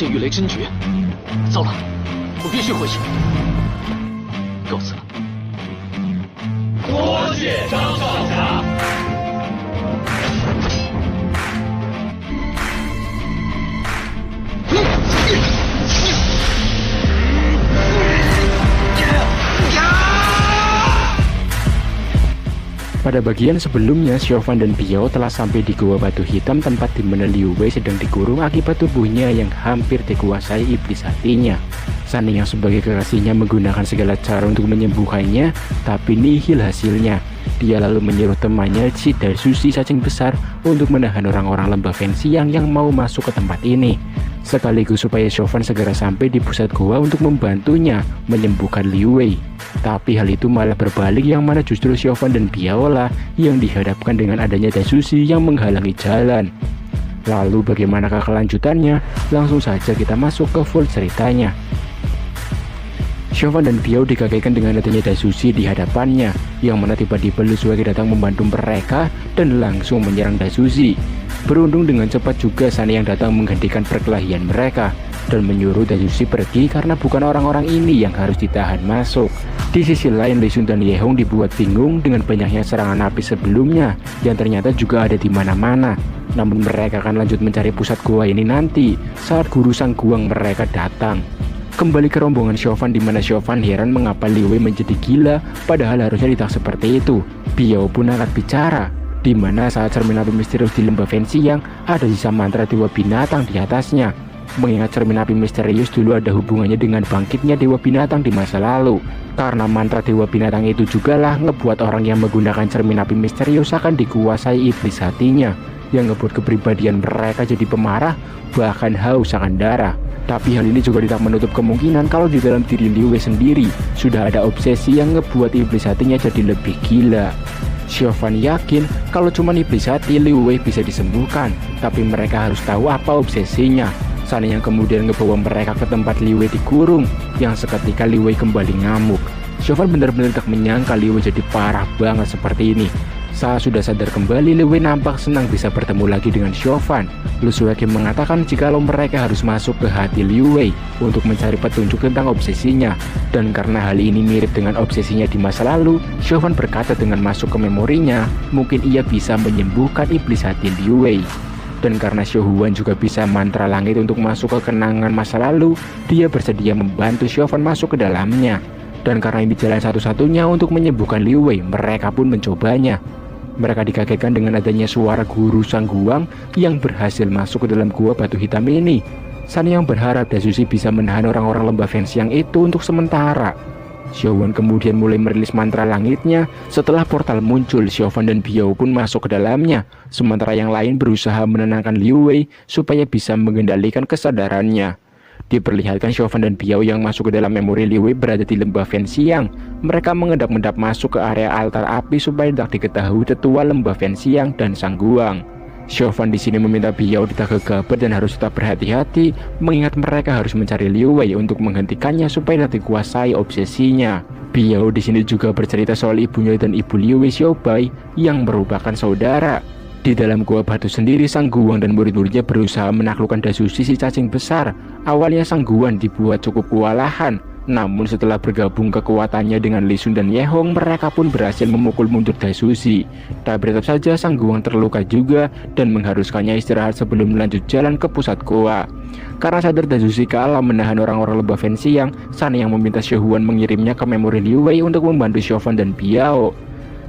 剑御雷真诀。糟了，我必须回去。告辞了。多谢张少侠。Pada bagian sebelumnya, Chauvin dan Biao telah sampai di Gua Batu Hitam, tempat di mana Liu Wei sedang dikurung akibat tubuhnya yang hampir dikuasai iblis hatinya. San Ning yang sebagai kekasihnya menggunakan segala cara untuk menyembuhkannya, tapi nihil hasilnya. Dia lalu menyuruh temannya Shi Daisushi cacing besar untuk menahan orang-orang lembah Fengxiang yang mau masuk ke tempat ini, sekaligus supaya Chauvin segera sampai di pusat gua untuk membantunya menyembuhkan Liu Wei. Tapi hal itu malah berbalik, yang mana justru Chauvin dan Biao lah yang dihadapkan dengan adanya Daisushi yang menghalangi jalan. Lalu bagaimanakah kelanjutannya? Langsung saja kita masuk ke full ceritanya. Chauvin dan Biao dikagetkan dengan adanya Daisushi di hadapannya, yang mana tiba-tiba Lu Suwei datang membantu mereka dan langsung menyerang Daisushi. Berundung dengan cepat juga San yang datang menggantikan perkelahian mereka dan menyuruh Daisushi pergi karena bukan orang-orang ini yang harus ditahan masuk. Di sisi lain, Li Sun dan Ye Hong dibuat bingung dengan banyaknya serangan api sebelumnya yang ternyata juga ada di mana-mana. Namun mereka akan lanjut mencari pusat gua ini nanti saat guru sang guang mereka datang. Kembali ke rombongan Chauvin, di mana Chauvin heran mengapa Liu Wei menjadi gila, padahal harusnya tidak seperti itu. Biao pun angkat bicara, di mana saat cermin api misterius di lembah Fengxiang ada sisa mantra dewa binatang di atasnya. Mengingat cermin api misterius dulu ada hubungannya dengan bangkitnya dewa binatang di masa lalu. Karena mantra dewa binatang itu jugalah ngebuat orang yang menggunakan cermin api misterius akan dikuasai iblis hatinya, yang ngebuat kepribadian mereka jadi pemarah, bahkan haus akan darah. Tapi hal ini juga tidak menutup kemungkinan kalau di dalam diri Liu Wei sendiri sudah ada obsesi yang ngebuat iblis hatinya jadi lebih gila. Chauvin yakin kalau cuma iblis hati Liu Wei bisa disembuhkan, tapi mereka harus tahu apa obsesinya. San yang kemudian ngebawa mereka ke tempat Liu Wei dikurung, yang seketika Liu Wei kembali ngamuk. Chauvin benar-benar tak menyangka Liu Wei jadi parah banget seperti ini. Saat sudah sadar kembali, Liu Wei nampak senang bisa bertemu lagi dengan Chauvin. Lu Suwei mengatakan jikalau mereka harus masuk ke hati Liu Wei untuk mencari petunjuk tentang obsesinya. Dan karena hal ini mirip dengan obsesinya di masa lalu, Chauvin berkata dengan masuk ke memorinya, mungkin ia bisa menyembuhkan iblis hati Liu Wei. Dan karena Xiao Huan juga bisa mantra langit untuk masuk ke kenangan masa lalu, dia bersedia membantu Chauvin masuk ke dalamnya. Dan karena ini jalan satu-satunya untuk menyembuhkan Liu Wei, mereka pun mencobanya. Mereka dikagetkan dengan adanya suara guru sang guang yang berhasil masuk ke dalam gua batu hitam ini. San yang berharap Daisushi bisa menahan orang-orang lembah Fengxiang itu untuk sementara. Xiaowan kemudian mulai merilis mantra langitnya. Setelah portal muncul, Chauvin dan Biao pun masuk ke dalamnya. Sementara yang lain berusaha menenangkan Liu Wei supaya bisa mengendalikan kesadarannya. Diperlihatkan Chauvin dan Biao yang masuk ke dalam memori Liu Wei berada di lembah Fengxiang. Mereka mengendap-endap masuk ke area altar api supaya tidak diketahui tetua lembah Fengxiang dan sang guang. Chauvin di sini meminta Biao tidak gegabah dan harus tetap berhati-hati, mengingat mereka harus mencari Liu Wei untuk menghentikannya supaya tidak dikuasai obsesinya. Biao di sini juga bercerita soal ibunya dan ibu Liu Wei, Xiaobai, yang merupakan saudara. Di dalam gua batu sendiri, sang guang dan murid-muridnya berusaha menaklukkan Daisushi si cacing besar. Awalnya sang guang dibuat cukup kewalahan, namun setelah bergabung kekuatannya dengan Li Sun dan Ye Hong, mereka pun berhasil memukul mundur Daisushi. Tapi tetap saja sang guang terluka juga dan mengharuskannya istirahat sebelum melanjut jalan ke pusat goa. Karena sadar Daisushi kalah menahan orang-orang lembah Fengxiang, San yang meminta Xiao Huan mengirimnya ke memori Liu Wei untuk membantu Chauvin dan Biao.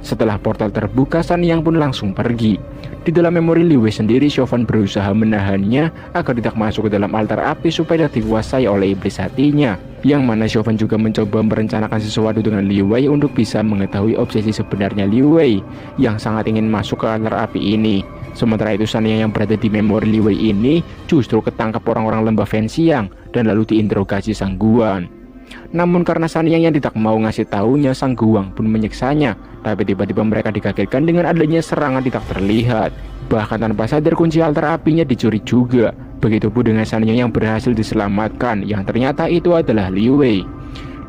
Setelah portal terbuka, San Yang pun langsung pergi. Di dalam memori Liu Wei sendiri, Chauvin berusaha menahannya agar tidak masuk ke dalam altar api supaya tidak dikuasai oleh iblis hatinya. Yang mana Chauvin juga mencoba merencanakan sesuatu dengan Liu Wei untuk bisa mengetahui obsesi sebenarnya Liu Wei yang sangat ingin masuk ke altar api ini. Sementara itu San yang berada di memori Liu Wei ini justru ketangkap orang-orang lembah Fengxiang dan lalu diinterogasi sang guang. Namun karena San yang tidak mau ngasih taunya, sang guang pun menyiksanya. Tapi tiba-tiba mereka dikagetkan dengan adanya serangan tidak terlihat. Bahkan tanpa sadar kunci altar apinya dicuri juga. Begitupun dengan San yang berhasil diselamatkan, yang ternyata itu adalah Liu Wei.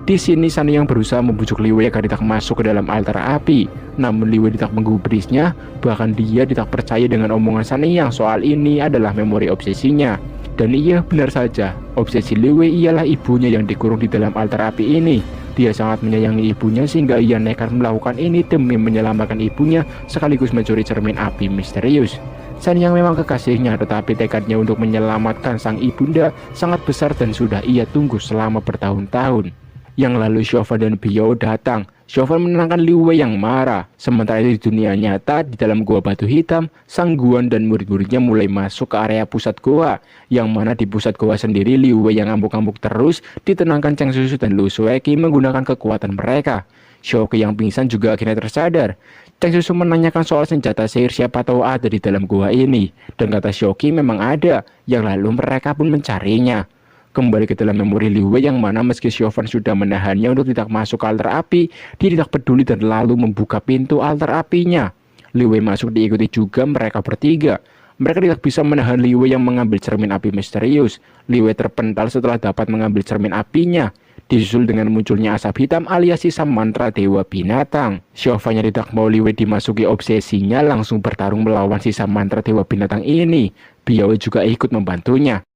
Di sini San yang berusaha membujuk Liu Wei agar tidak masuk ke dalam altar api. Namun Liu Wei tidak menggubrisnya, bahkan dia tidak percaya dengan omongan San yang soal ini adalah memori obsesinya. Dan iya, benar saja, obsesi Liu Wei ialah ibunya yang dikurung di dalam altar api ini. Dia sangat menyayangi ibunya sehingga ia nekat melakukan ini demi menyelamatkan ibunya sekaligus mencuri cermin api misterius. San yang memang kekasihnya, tetapi tekadnya untuk menyelamatkan sang ibunda sangat besar dan sudah ia tunggu selama bertahun-tahun. Yang lalu Chauvin dan Biao datang. Chauvin menenangkan Liu Wei yang marah. Sementara itu di dunia nyata, di dalam gua batu hitam, Sang Guan dan murid-muridnya mulai masuk ke area pusat goa. Yang mana di pusat goa sendiri, Liu Wei yang ngamuk-ngamuk terus ditenangkan Cheng Susu dan Lu Sueki menggunakan kekuatan mereka. Xiaoqi yang pingsan juga akhirnya tersadar. Cheng Susu menanyakan soal senjata sihir siapa tahu ada di dalam gua ini. Dan kata Xiaoqi memang ada, yang lalu mereka pun mencarinya. Kembali ke dalam memori Liu Wei yang mana meski Chauvin sudah menahannya untuk tidak masuk ke altar api, dia tidak peduli dan lalu membuka pintu altar apinya. Liu Wei masuk diikuti juga mereka bertiga. Mereka tidak bisa menahan Liu Wei yang mengambil cermin api misterius. Liu Wei terpental setelah dapat mengambil cermin apinya. Disusul dengan munculnya asap hitam alias sisa mantra Dewa Binatang. Chauvin yang tidak mau Liu Wei dimasuki obsesinya langsung bertarung melawan sisa mantra Dewa Binatang ini. Biao juga ikut membantunya.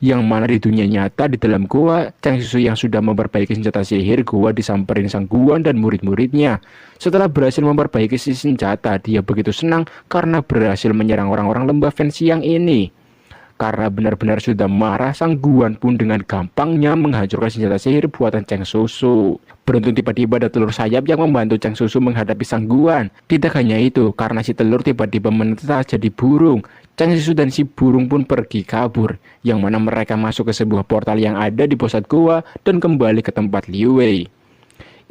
Yang mana di dunia nyata di dalam gua, Cheng Susu yang sudah memperbaiki senjata sihir gua disamperin Sang Guan dan murid-muridnya. Setelah berhasil memperbaiki si senjata, dia begitu senang karena berhasil menyerang orang-orang lembah Fenxiang ini. Karena benar-benar sudah marah, Sang Guan pun dengan gampangnya menghancurkan senjata sihir buatan Cheng Susu. Beruntung tiba-tiba ada telur sayap yang membantu Cheng Susu menghadapi Sang Guan. Tidak hanya itu, karena si telur tiba-tiba menetas jadi burung. Cheng Susu dan si burung pun pergi kabur, yang mana mereka masuk ke sebuah portal yang ada di pusat gua dan kembali ke tempat Liu Wei.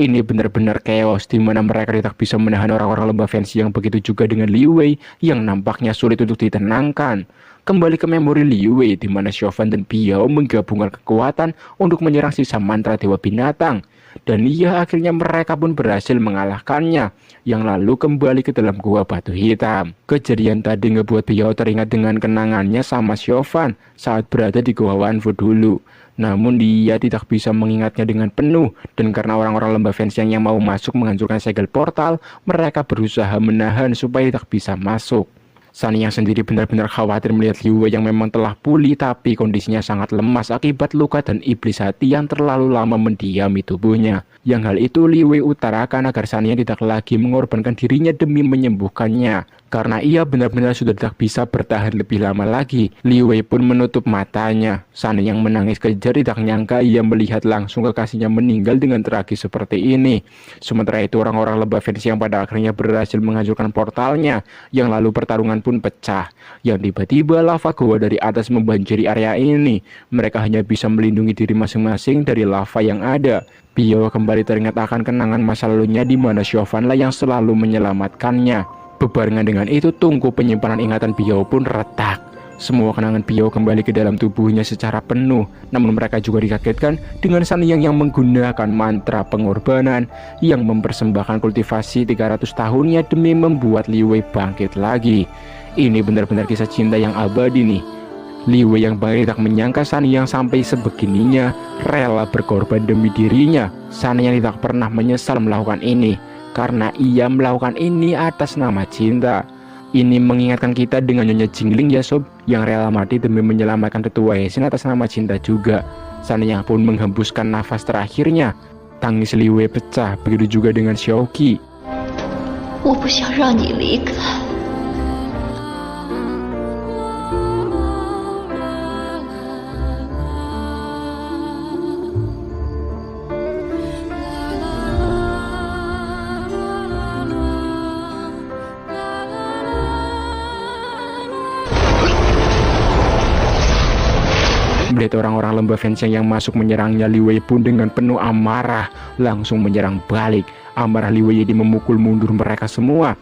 Ini benar-benar chaos di mana mereka tidak bisa menahan orang-orang lembah Fenxiang, begitu juga dengan Liu Wei yang nampaknya sulit untuk ditenangkan. Kembali ke memori Liu Wei di mana Chauvin dan Biao menggabungkan kekuatan untuk menyerang sisa mantra Dewa Binatang. Dan iya, akhirnya mereka pun berhasil mengalahkannya, yang lalu kembali ke dalam gua batu hitam. Kejadian tadi ngebuat Biao teringat dengan kenangannya sama Chauvin saat berada di gua Wanfu dulu. Namun dia tidak bisa mengingatnya dengan penuh, dan karena orang-orang lembah Fenxiang yang mau masuk menghancurkan segel portal, mereka berusaha menahan supaya tidak bisa masuk. San yang sendiri benar-benar khawatir melihat Liu Wei yang memang telah pulih tapi kondisinya sangat lemas akibat luka dan iblis hati yang terlalu lama mendiami tubuhnya. Yang hal itu Liu Wei utarakan agar San yang tidak lagi mengorbankan dirinya demi menyembuhkannya. Karena ia benar-benar sudah tidak bisa bertahan lebih lama lagi. Liu Wei pun menutup matanya. San yang menangis kejar tidak nyangka ia melihat langsung kekasihnya meninggal dengan tragis seperti ini. Sementara itu orang-orang lembah Fenxiang pada akhirnya berhasil menghancurkan portalnya, yang lalu pertarungan pun pecah. Yang tiba-tiba lava goa dari atas membanjiri area ini. Mereka hanya bisa melindungi diri masing-masing dari lava yang ada. Biao kembali teringat akan kenangan masa lalunya di mana Chauvin lah yang selalu menyelamatkannya. Bebarengan dengan itu, tungku penyimpanan ingatan Biao pun retak. Semua kenangan Biao kembali ke dalam tubuhnya secara penuh. Namun mereka juga dikagetkan dengan San yang menggunakan mantra pengorbanan yang mempersembahkan kultivasi 300 tahunnya demi membuat Liu Wei bangkit lagi. Ini benar-benar kisah cinta yang abadi nih. Liu Wei yang bahkan tidak menyangka San yang sampai sebegininya rela berkorban demi dirinya. San yang tidak pernah menyesal melakukan ini, karena ia melakukan ini atas nama cinta. Ini mengingatkan kita dengan Nyonya Jingling ya sob, yang rela mati demi menyelamatkan tetua Hesin atas nama cinta juga. San yang pun menghembuskan nafas terakhirnya. Tangis Liu Wei pecah, begitu juga dengan Xiaoqi. 我不想让你离开。 Melihat orang-orang lembah Fenxiang yang masuk menyerangnya, Liu Wei pun dengan penuh amarah langsung menyerang balik. Amarah Liu Wei ini memukul mundur mereka semua.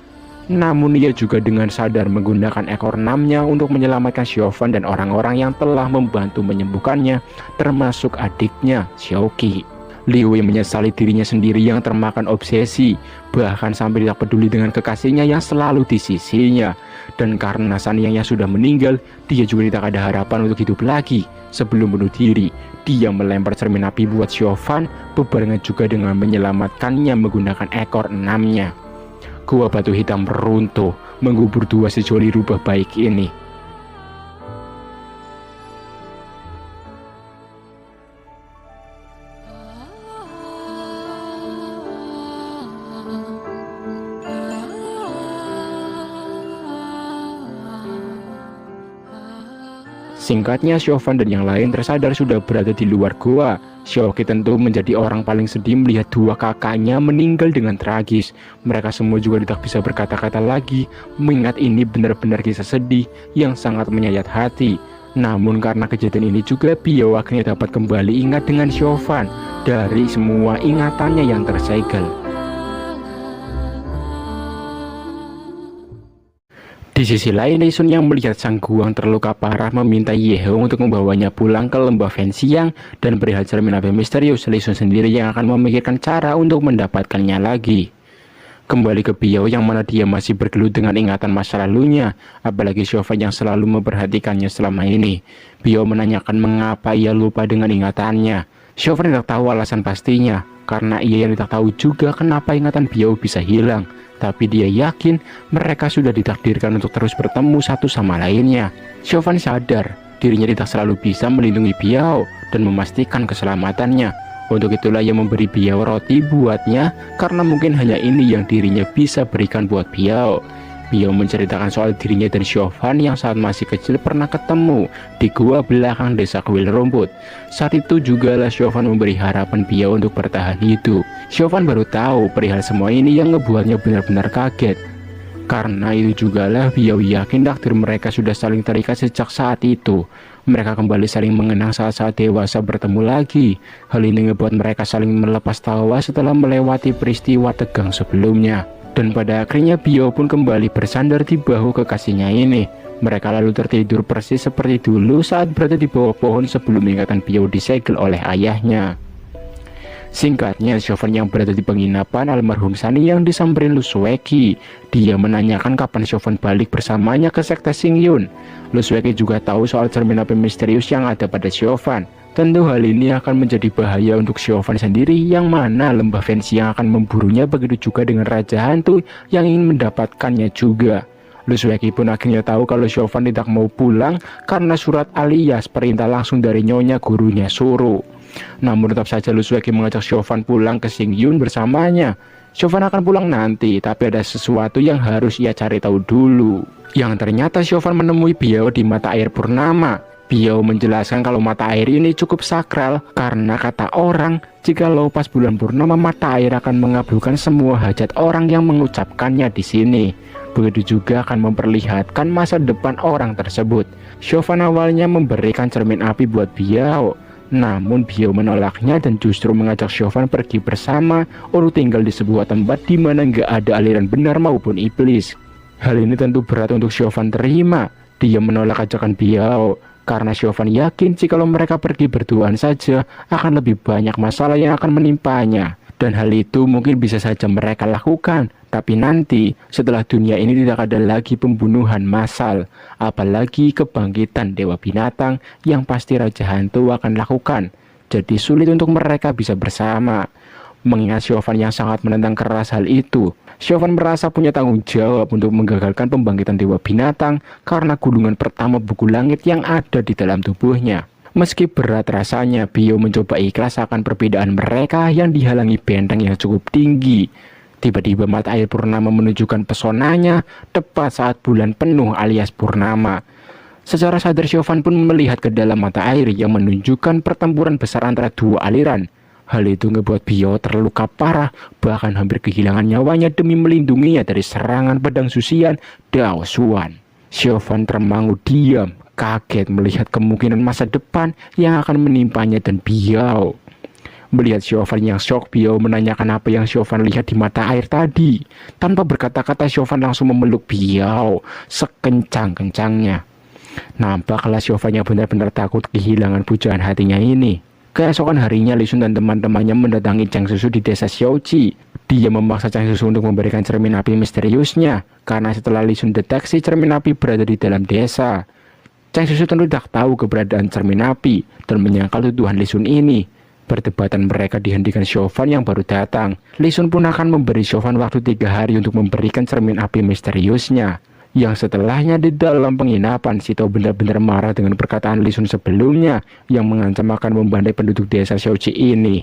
Namun ia juga dengan sadar menggunakan ekor enamnya untuk menyelamatkan Chauvin dan orang-orang yang telah membantu menyembuhkannya, termasuk adiknya Xiaoqi. Liu Wei menyesali dirinya sendiri yang termakan obsesi, bahkan sampai tidak peduli dengan kekasihnya yang selalu di sisinya. Dan karena San Yang sudah meninggal, dia juga tidak ada harapan untuk hidup lagi. Sebelum bunuh diri, dia melempar cermin api buat Xiaofan, bebarengan juga dengan menyelamatkannya menggunakan ekor enamnya. Gua batu hitam runtuh, mengubur dua sejoli rubah baik ini. Singkatnya, Xiaofan dan yang lain tersadar sudah berada di luar gua. Xiaoqi tentu menjadi orang paling sedih melihat dua kakaknya meninggal dengan tragis. Mereka semua juga tidak bisa berkata-kata lagi, mengingat ini benar-benar kisah sedih yang sangat menyayat hati. Namun karena kejadian ini juga, Biao akhirnya dapat kembali ingat dengan Xiaofan dari semua ingatannya yang tersegel. Di sisi lain, Lei Sun yang melihat Sang Guang terluka parah meminta Ye Hong untuk membawanya pulang ke lembah Fenxiang, dan perihal cermin api misterius, Lei Sun sendiri yang akan memikirkan cara untuk mendapatkannya lagi. Kembali ke Biao yang mana dia masih bergelut dengan ingatan masa lalunya, apalagi Xiaofan yang selalu memperhatikannya selama ini. Biao menanyakan mengapa ia lupa dengan ingatannya. Xiaofan tidak tahu alasan pastinya, karena ia yang tidak tahu juga kenapa ingatan Biao bisa hilang. Tapi dia yakin mereka sudah ditakdirkan untuk terus bertemu satu sama lainnya. Xiaofan sadar dirinya tidak selalu bisa melindungi Biao dan memastikan keselamatannya. Untuk itulah ia memberi Biao roti buatnya, karena mungkin hanya ini yang dirinya bisa berikan buat Biao. Biao menceritakan soal dirinya dan Xiaofan yang saat masih kecil pernah ketemu di gua belakang desa kuil rumput. Saat itu jugalah Xiaofan memberi harapan Biao untuk bertahan hidup. Xiaofan baru tahu perihal semua ini yang ngebuatnya benar-benar kaget. Karena itu jugalah Biao yakin takdir mereka sudah saling terikat sejak saat itu. Mereka kembali saling mengenang saat-saat dewasa bertemu lagi. Hal ini ngebuat mereka saling melepas tawa setelah melewati peristiwa tegang sebelumnya. Dan pada akhirnya Biao pun kembali bersandar di bahu kekasihnya ini. Mereka lalu tertidur persis seperti dulu saat berada di bawah pohon sebelum ingatan Biao disegel oleh ayahnya. Singkatnya, Xiaofan yang berada di penginapan almarhum Sani yang disamperin Lu Sueki. Dia menanyakan kapan Xiaofan balik bersamanya ke sekte Xingyun. Lu Sueki juga tahu soal cermin api misterius yang ada pada Xiaofan. Tentu hal ini akan menjadi bahaya untuk Xiaofan sendiri, yang mana lembah Fenxiang akan memburunya, begitu juga dengan Raja Hantu yang ingin mendapatkannya juga. Lu Sueki pun akhirnya tahu kalau Xiaofan tidak mau pulang karena surat alias perintah langsung dari nyonya gurunya Suru. Namun tetap saja Lu Sueki mengajak Xiaofan pulang ke Xingyun bersamanya. Xiaofan akan pulang nanti, tapi ada sesuatu yang harus ia cari tahu dulu. Yang ternyata Xiaofan menemui Biao di mata air purnama. Biao menjelaskan kalau mata air ini cukup sakral karena kata orang, jikalau pas bulan purnama mata air akan mengabulkan semua hajat orang yang mengucapkannya di sini. Begitu juga akan memperlihatkan masa depan orang tersebut. Xiaofan awalnya memberikan cermin api buat Biao, namun Biao menolaknya dan justru mengajak Xiaofan pergi bersama untuk tinggal di sebuah tempat di mana nggak ada aliran benar maupun iblis. Hal ini tentu berat untuk Xiaofan terima. Dia menolak ajakan Biao karena Xiaofan yakin jikalau mereka pergi berduaan saja akan lebih banyak masalah yang akan menimpanya. Dan hal itu mungkin bisa saja mereka lakukan, tapi nanti setelah dunia ini tidak ada lagi pembunuhan massal, apalagi kebangkitan dewa binatang yang pasti Raja Hantu akan lakukan. Jadi sulit untuk mereka bisa bersama. Mengingat Xiaofan yang sangat menentang keras hal itu, Xiaofan merasa punya tanggung jawab untuk menggagalkan pembangkitan dewa binatang karena gulungan pertama buku langit yang ada di dalam tubuhnya. Meski berat rasanya, Biao mencoba ikhlas akan perbedaan mereka yang dihalangi benteng yang cukup tinggi. Tiba-tiba mata air purnama menunjukkan pesonanya tepat saat bulan penuh alias purnama. Secara sadar Xiaofan pun melihat ke dalam mata air yang menunjukkan pertempuran besar antara dua aliran. Hal itu ngebuat Biao terluka parah, bahkan hampir kehilangan nyawanya demi melindunginya dari serangan pedang susian Dao Xuan. Xiaofan termangu diam, kaget melihat kemungkinan masa depan yang akan menimpanya dan Biao. Melihat Xiaofan yang shock, Biao menanyakan apa yang Xiaofan lihat di mata air tadi. Tanpa berkata-kata, Xiaofan langsung memeluk Biao sekencang-kencangnya. Nampaklah Xiaofan yang benar-benar takut kehilangan pujaan hatinya ini. Keesokan harinya, Li Sun dan teman-temannya mendatangi Chang Susu di desa Xiaoji. Dia memaksa Chang Susu untuk memberikan cermin api misteriusnya, karena setelah Li Sun deteksi cermin api berada di dalam desa. Chang Susu tentu tidak tahu keberadaan cermin api dan menyangkal tuduhan Li Sun ini. Perdebatan mereka dihentikan Chauvin yang baru datang. Li Sun pun akan memberi Chauvin waktu 3 hari untuk memberikan cermin api misteriusnya. Yang setelahnya di dalam penginapan, Sito benar-benar marah dengan perkataan Li Sun sebelumnya yang mengancam akan membantai penduduk desa Xiaoji ini.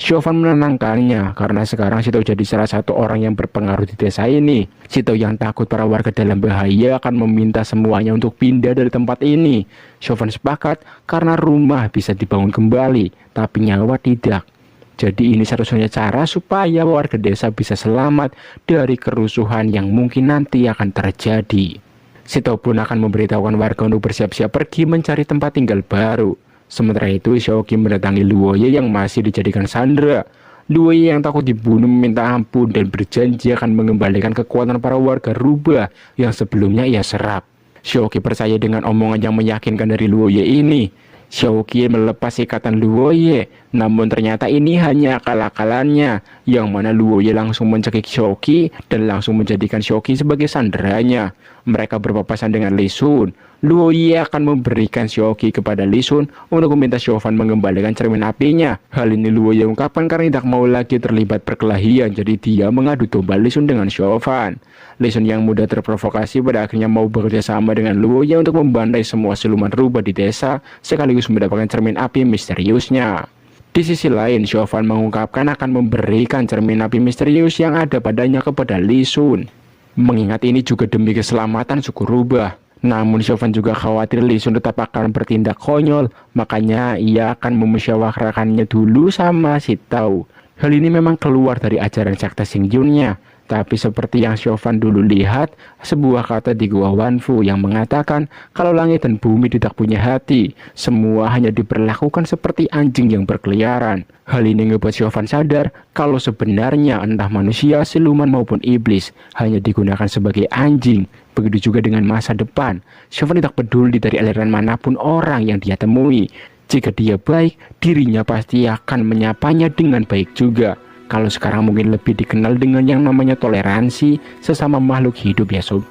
Chauvin menenangkannya karena sekarang Sito jadi salah satu orang yang berpengaruh di desa ini. Sito yang takut para warga dalam bahaya akan meminta semuanya untuk pindah dari tempat ini. Chauvin sepakat karena rumah bisa dibangun kembali, tapi nyawa tidak. Jadi ini satu-satunya cara supaya warga desa bisa selamat dari kerusuhan yang mungkin nanti akan terjadi. Sito pun akan memberitahukan warga untuk bersiap-siap pergi mencari tempat tinggal baru. Sementara itu, Xiaoqi mendatangi Luoye yang masih dijadikan sandera. Luoye yang takut dibunuh meminta ampun dan berjanji akan mengembalikan kekuatan para warga rubah yang sebelumnya ia serap. Xiaoqi percaya dengan omongan yang meyakinkan dari Luoye ini. Xiaoqi melepas ikatan Luoye, namun ternyata ini hanya akal-akalannya, yang mana Luoye langsung mencekik Xiaoqi dan langsung menjadikan Xiaoqi sebagai sanderanya. Mereka berpapasan dengan Li Sun. Luoye akan memberikan Xiaoqi kepada Li Sun untuk meminta Chauvin mengembalikan cermin apinya. Hal ini Luoye ungkapkan karena tidak mau lagi terlibat perkelahian, jadi dia mengadu domba Li Sun dengan Chauvin. Li Sun yang mudah terprovokasi pada akhirnya mau bekerja sama dengan Luoye untuk membantai semua siluman rubah di desa sekaligus mendapatkan cermin api misteriusnya. Di sisi lain, Chauvin mengungkapkan akan memberikan cermin api misterius yang ada padanya kepada Li Sun. Mengingat ini juga demi keselamatan suku rubah. Namun Chauvin juga khawatir Li Sun tetap akan bertindak konyol, makanya ia akan memusyawarahkannya dulu sama Sito. Hal ini memang keluar dari ajaran sekte Xingyunnya. Tapi seperti yang Chauvin dulu lihat, sebuah kata di Gua Wanfu yang mengatakan kalau langit dan bumi tidak punya hati, semua hanya diperlakukan seperti anjing yang berkeliaran. Hal ini ngebuat Chauvin sadar kalau sebenarnya entah manusia, siluman maupun iblis hanya digunakan sebagai anjing. Begitu juga dengan masa depan. Chauvin tidak peduli dari aliran manapun orang yang dia temui. Jika dia baik, dirinya pasti akan menyapanya dengan baik juga. Kalau sekarang mungkin lebih dikenal dengan yang namanya toleransi sesama makhluk hidup ya sob.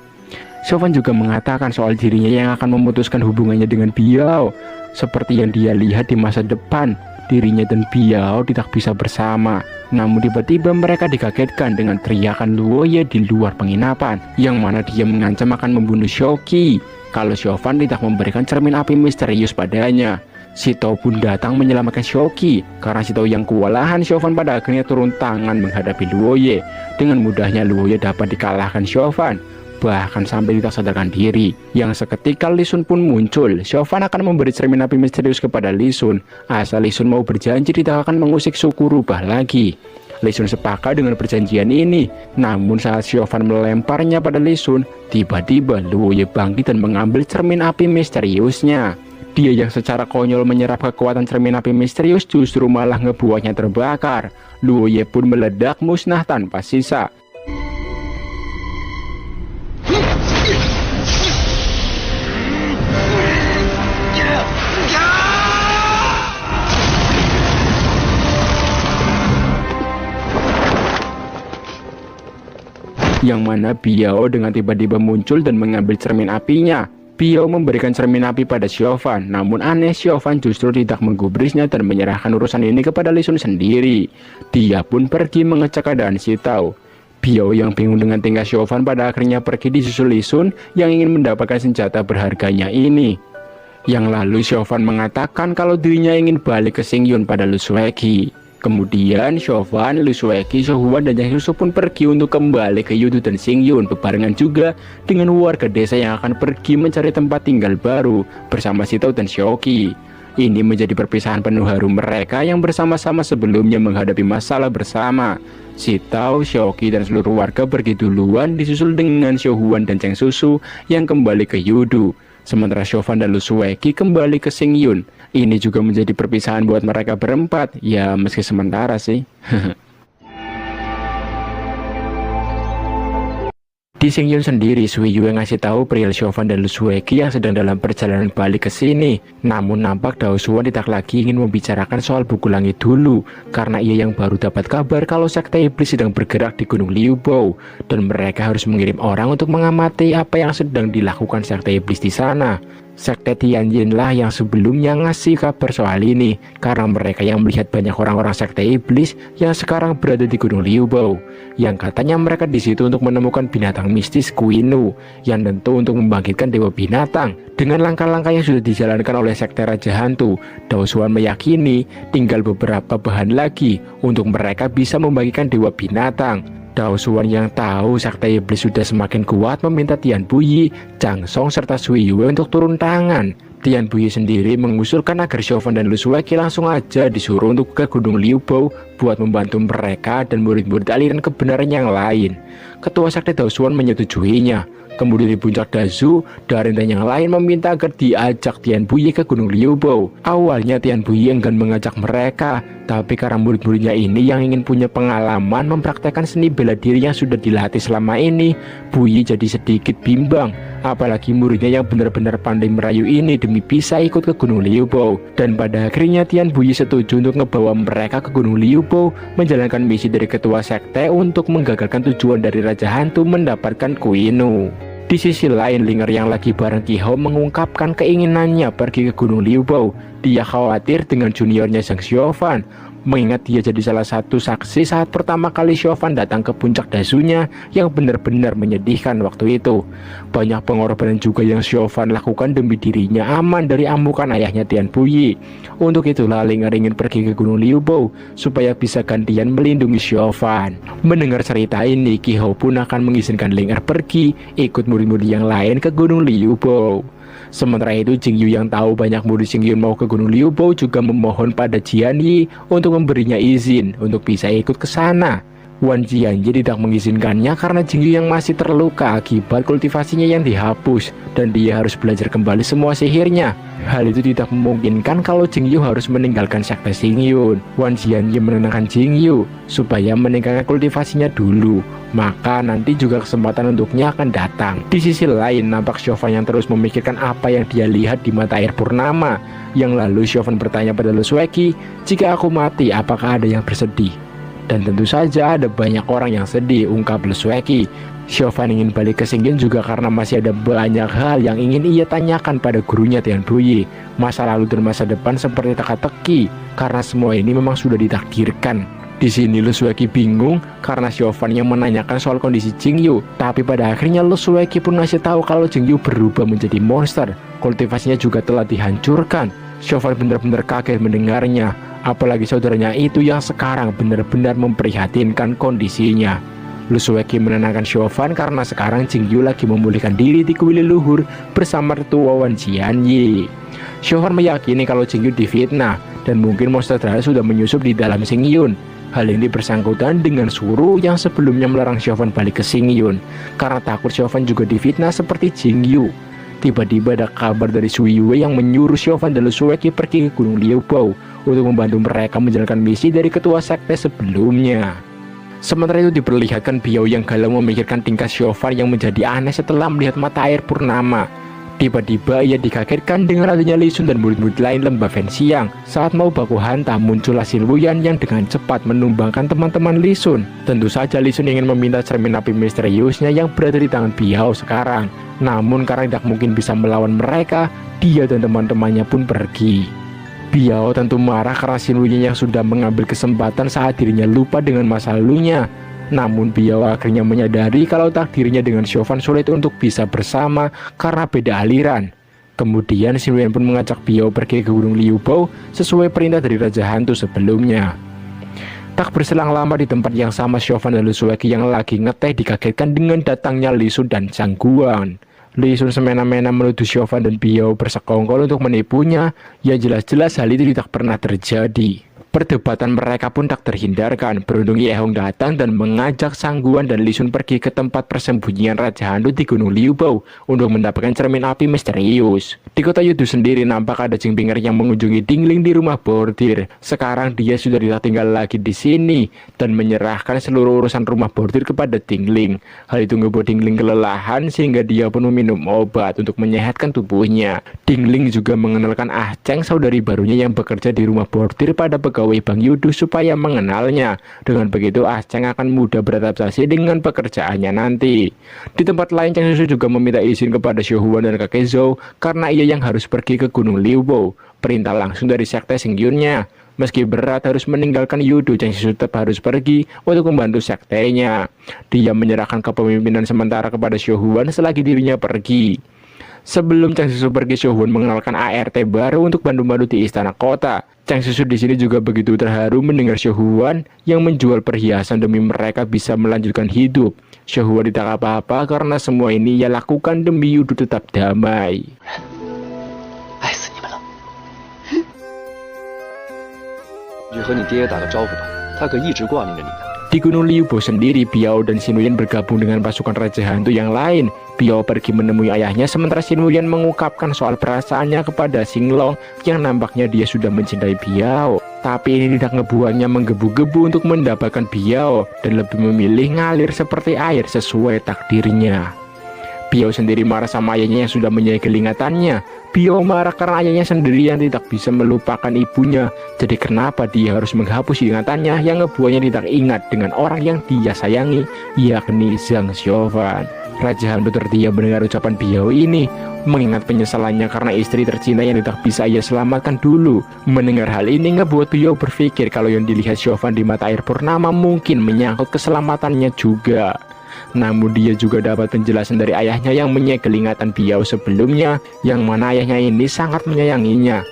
Chauvin juga mengatakan soal dirinya yang akan memutuskan hubungannya dengan Biao. Seperti yang dia lihat di masa depan, dirinya dan Biao tidak bisa bersama. Namun tiba-tiba mereka dikagetkan dengan teriakan Luoye di luar penginapan, yang mana dia mengancam akan membunuh Xiaoqi kalau Chauvin tidak memberikan cermin api misterius padanya. Sito pun datang menyelamatkan Xiaoqi. Karena Sito yang kewalahan, Chauvin pada akhirnya turun tangan menghadapi Luoye. Dengan mudahnya Luoye dapat dikalahkan Chauvin, bahkan sampai tidak sadarkan diri. Yang seketika Li Sun pun muncul. Chauvin akan memberi cermin api misterius kepada Li Sun, asal Li Sun mau berjanji tidak akan mengusik suku rubah lagi. Li Sun sepakat dengan perjanjian ini. Namun saat Chauvin melemparnya pada Li Sun, tiba-tiba Luoye bangkit dan mengambil cermin api misteriusnya. Dia yang secara konyol menyerap kekuatan cermin api misterius justru malah ngebuatnya terbakar. Luoye pun meledak musnah tanpa sisa. Yang mana Biao dengan tiba-tiba muncul dan mengambil cermin apinya. Biao memberikan cermin api pada Chauvin, namun aneh Chauvin justru tidak menggubrisnya dan menyerahkan urusan ini kepada Li Sun sendiri. Dia pun pergi mengecek keadaan Sito. Biao yang bingung dengan tingkah Chauvin pada akhirnya pergi disusul Li Sun yang ingin mendapatkan senjata berharganya ini. Yang lalu Chauvin mengatakan kalau dirinya ingin balik ke Xingyun pada Lu Sueki. Kemudian Chauvin, Lu Sueki, Xiaohuan dan Yang Susu pun pergi untuk kembali ke Yudu dan Xingyun bebarengan juga dengan warga desa yang akan pergi mencari tempat tinggal baru bersama Sito dan Xiaoqi. Ini menjadi perpisahan penuh haru mereka yang bersama-sama sebelumnya menghadapi masalah bersama. Sito, Xiaoqi dan seluruh warga pergi duluan disusul dengan Xiaohuan dan Cheng Susu yang kembali ke Yudu. Sementara Chauvin dan Lu Sueki kembali ke Xingyun. Ini juga menjadi perpisahan buat mereka berempat, ya meski sementara sih. Di Xingyun sendiri, Sui Yue ngasih tahu perihal Chauvin dan Lu Suegi yang sedang dalam perjalanan balik ke sini. Namun nampak Dao Xuan tidak lagi ingin membicarakan soal buku langit dulu, karena ia yang baru dapat kabar kalau sekte iblis sedang bergerak di Gunung Liubao, dan mereka harus mengirim orang untuk mengamati apa yang sedang dilakukan sekte iblis di sana. Sekte Tianjin lah yang sebelumnya ngasih kabar soal ini, karena mereka yang melihat banyak orang-orang sekte iblis yang sekarang berada di Gunung Liubao, yang katanya mereka di situ untuk menemukan binatang mistis Kuinu, yang tentu untuk membangkitkan dewa binatang. Dengan langkah-langkah yang sudah dijalankan oleh sekte Raja Hantu, Dao Xuan meyakini tinggal beberapa bahan lagi untuk mereka bisa membagikan dewa binatang. Dao Xuan yang tahu sekte iblis sudah semakin kuat meminta Tian Puyi, Zhang Song serta Sui Yue untuk turun tangan. Tian Puyi sendiri mengusulkan agar Chauvin dan Lu Suegi langsung aja disuruh untuk ke Gunung Liubao buat membantu mereka dan murid-murid aliran kebenaran yang lain. Ketua sekte Dao Xuan menyetujuinya. Kemudian di puncak Dazu, dari yang lain meminta agar diajak Tian Puyi ke Gunung Liubao. Awalnya Tian Puyi enggan mengajak mereka, tapi karena murid-muridnya ini yang ingin punya pengalaman mempraktekkan seni bela diri yang sudah dilatih selama ini, Puyi jadi sedikit bimbang. Apalagi muridnya yang benar-benar pandai merayu ini demi bisa ikut ke Gunung Liubao. Dan pada akhirnya Tian Puyi setuju untuk ngebawa mereka ke Gunung Liubao, menjalankan misi dari ketua sekte untuk menggagalkan tujuan dari Raja Hantu mendapatkan Kuinu. Di sisi lain, Linger yang lagi bareng Qi Hao mengungkapkan keinginannya pergi ke Gunung Liubao. Dia khawatir dengan juniornya Zhang Chauvin, mengingat dia jadi salah satu saksi saat pertama kali Chauvin datang ke puncak Dazunya yang benar-benar menyedihkan waktu itu. Banyak pengorbanan juga yang Chauvin lakukan demi dirinya aman dari amukan ayahnya Tian Puyi. Untuk itulah Linger ingin pergi ke Gunung Liubao supaya bisa gantian melindungi Chauvin. Mendengar cerita ini, Qi Hao pun akan mengizinkan Linger pergi ikut murid-murid yang lain ke Gunung Liubao. Sementara itu, Jingyu yang tahu banyak murid Xingyun mau ke Gunung Liubao juga memohon pada Jian Yi untuk memberinya izin untuk bisa ikut ke sana. Wan Jianyi tidak mengizinkannya karena Jingyu yang masih terluka akibat kultivasinya yang dihapus dan dia harus belajar kembali semua sihirnya. Hal itu tidak memungkinkan kalau Jingyu harus meninggalkan sekte Xingyun. Wan Jianyi menenangkan Jingyu supaya meninggalkan kultivasinya dulu, maka nanti juga kesempatan untuknya akan datang. Di sisi lain, nampak Chauvin yang terus memikirkan apa yang dia lihat di mata air purnama. Yang lalu Chauvin bertanya pada Lu Suegi, "Jika aku mati, apakah ada yang bersedih?" Dan tentu saja ada banyak orang yang sedih, ungkap Lu Suegi. Chauvin ingin balik ke Xingyun juga karena masih ada banyak hal yang ingin ia tanyakan pada gurunya Tian Puyi. Masa lalu dan masa depan seperti teka-teki, karena semua ini memang sudah ditakdirkan. Di sini Lu Suegi bingung karena Chauvin yang menanyakan soal kondisi Jingyu, tapi pada akhirnya Lu Suegi pun ngasih tahu kalau Jingyu berubah menjadi monster. Kultivasinya juga telah dihancurkan. Chauvin benar-benar kaget mendengarnya, apalagi saudaranya itu yang sekarang benar-benar memprihatinkan kondisinya. Lu Suegi menenangkan Chauvin karena sekarang Jingyu lagi memulihkan diri di kuil luhur bersama Tetua Wan Jianyi. Chauvin meyakini kalau Jingyu difitnah dan mungkin monster terakhir sudah menyusup di dalam Xingyun. Hal ini bersangkutan dengan Suru yang sebelumnya melarang Chauvin balik ke Xingyun karena takut Chauvin juga difitnah seperti Jingyu. Tiba-tiba ada kabar dari Sui Yue yang menyuruh Chauvin dan Lu Suegi pergi ke Gunung Liubao untuk membantu mereka menjalankan misi dari ketua sekte sebelumnya. Sementara itu diperlihatkan Biao yang galau memikirkan tingkah Chauvin yang menjadi aneh setelah melihat mata air purnama. Tiba-tiba ia dikagetkan dengan adanya Li Sun dan murid-murid lain lembah Fenxiang. Saat mau baku hantam, muncullah Xin Wuyan yang dengan cepat menumbangkan teman-teman Li Sun. Tentu saja Li Sun ingin meminta cermin api misteriusnya yang berada di tangan Biao sekarang. Namun karena tidak mungkin bisa melawan mereka, dia dan teman-temannya pun pergi. Biao tentu marah karena Xin Wuyan yang sudah mengambil kesempatan saat dirinya lupa dengan masa lalunya. Namun Biao akhirnya menyadari kalau takdirnya dengan Chauvin sulit untuk bisa bersama karena beda aliran. Kemudian Xin Wuyan pun mengajak Biao pergi ke Gunung Liubao sesuai perintah dari Raja Hantu sebelumnya. Tak berselang lama di tempat yang sama, Chauvin dan Lu Suegi yang lagi ngeteh dikagetkan dengan datangnya Li Sun dan Zhang Guan. Li Sun semena-mena menuduh Chauvin dan Biao bersekongkol untuk menipunya. Ya jelas-jelas hal itu tidak pernah terjadi. Perdebatan mereka pun tak terhindarkan. Beruntung Yehong datang dan mengajak Sang Guan dan Li Sun pergi ke tempat persembunyian Raja Hantu di Gunung Liubao untuk mendapatkan cermin api misterius. Di kota Yudu sendiri nampak ada Jingpinger yang mengunjungi Dingling di rumah bordir. Sekarang dia sudah tidak tinggal lagi di sini dan menyerahkan seluruh urusan rumah bordir kepada Dingling. Hal itu membuat Dingling kelelahan sehingga dia pun meminum obat untuk menyehatkan tubuhnya. Dingling juga mengenalkan Ah Cheng, saudari barunya yang bekerja di rumah bordir, pada pegawai Bang Yudu supaya mengenalnya. Dengan begitu Ah Cheng akan mudah beradaptasi dengan pekerjaannya nanti. Di tempat lain, Chang Susu juga meminta izin kepada Xiao Huan dan kakek Zhou karena ia yang harus pergi ke Gunung Liubao. Perintah langsung dari sekte Xingyunnya. Meski berat harus meninggalkan Yudu, Chang Susu tetap harus pergi untuk membantu sektenya. Dia menyerahkan kepemimpinan sementara kepada Xiao Huan selagi dirinya pergi. Sebelum Chang Susu pergi, Xiao Huan mengenalkan ART baru untuk bantu-bantu di istana kota. Chang Susu di sini juga begitu terharu mendengar Xiao Huan yang menjual perhiasan demi mereka bisa melanjutkan hidup. Xiao Huan tidak apa-apa karena semua ini ia lakukan demi Yudu tetap damai. 爱死你们了！你去和你爹打个招呼吧，他可一直挂念着你呢。 Di Gunung Liubao sendiri, Biao dan Xin Wuyan bergabung dengan pasukan Raja Hantu yang lain. Biao pergi menemui ayahnya, sementara Xin Wuyan mengungkapkan soal perasaannya kepada Xinglong yang nampaknya dia sudah mencintai Biao. Tapi ini tidak ngebuatnya menggebu-gebu untuk mendapatkan Biao dan lebih memilih ngalir seperti air sesuai takdirnya. Biao sendiri marah sama ayahnya yang sudah menyegel ingatannya. Biao marah karena ayahnya sendiri yang tidak bisa melupakan ibunya. Jadi kenapa dia harus menghapus ingatannya yang ngebuatnya tidak ingat dengan orang yang dia sayangi, yakni Zhang Xiaofan. Raja Hantu terdiam mendengar ucapan Biao ini, mengingat penyesalannya karena istri tercinta yang tidak bisa ia selamatkan dulu. Mendengar hal ini ngebuat Biao berpikir kalau yang dilihat Xiaofan di mata air purnama mungkin menyangkut keselamatannya juga. Namun dia juga dapat penjelasan dari ayahnya yang menyegel ingatan Biao sebelumnya, yang mana ayahnya ini sangat menyayanginya.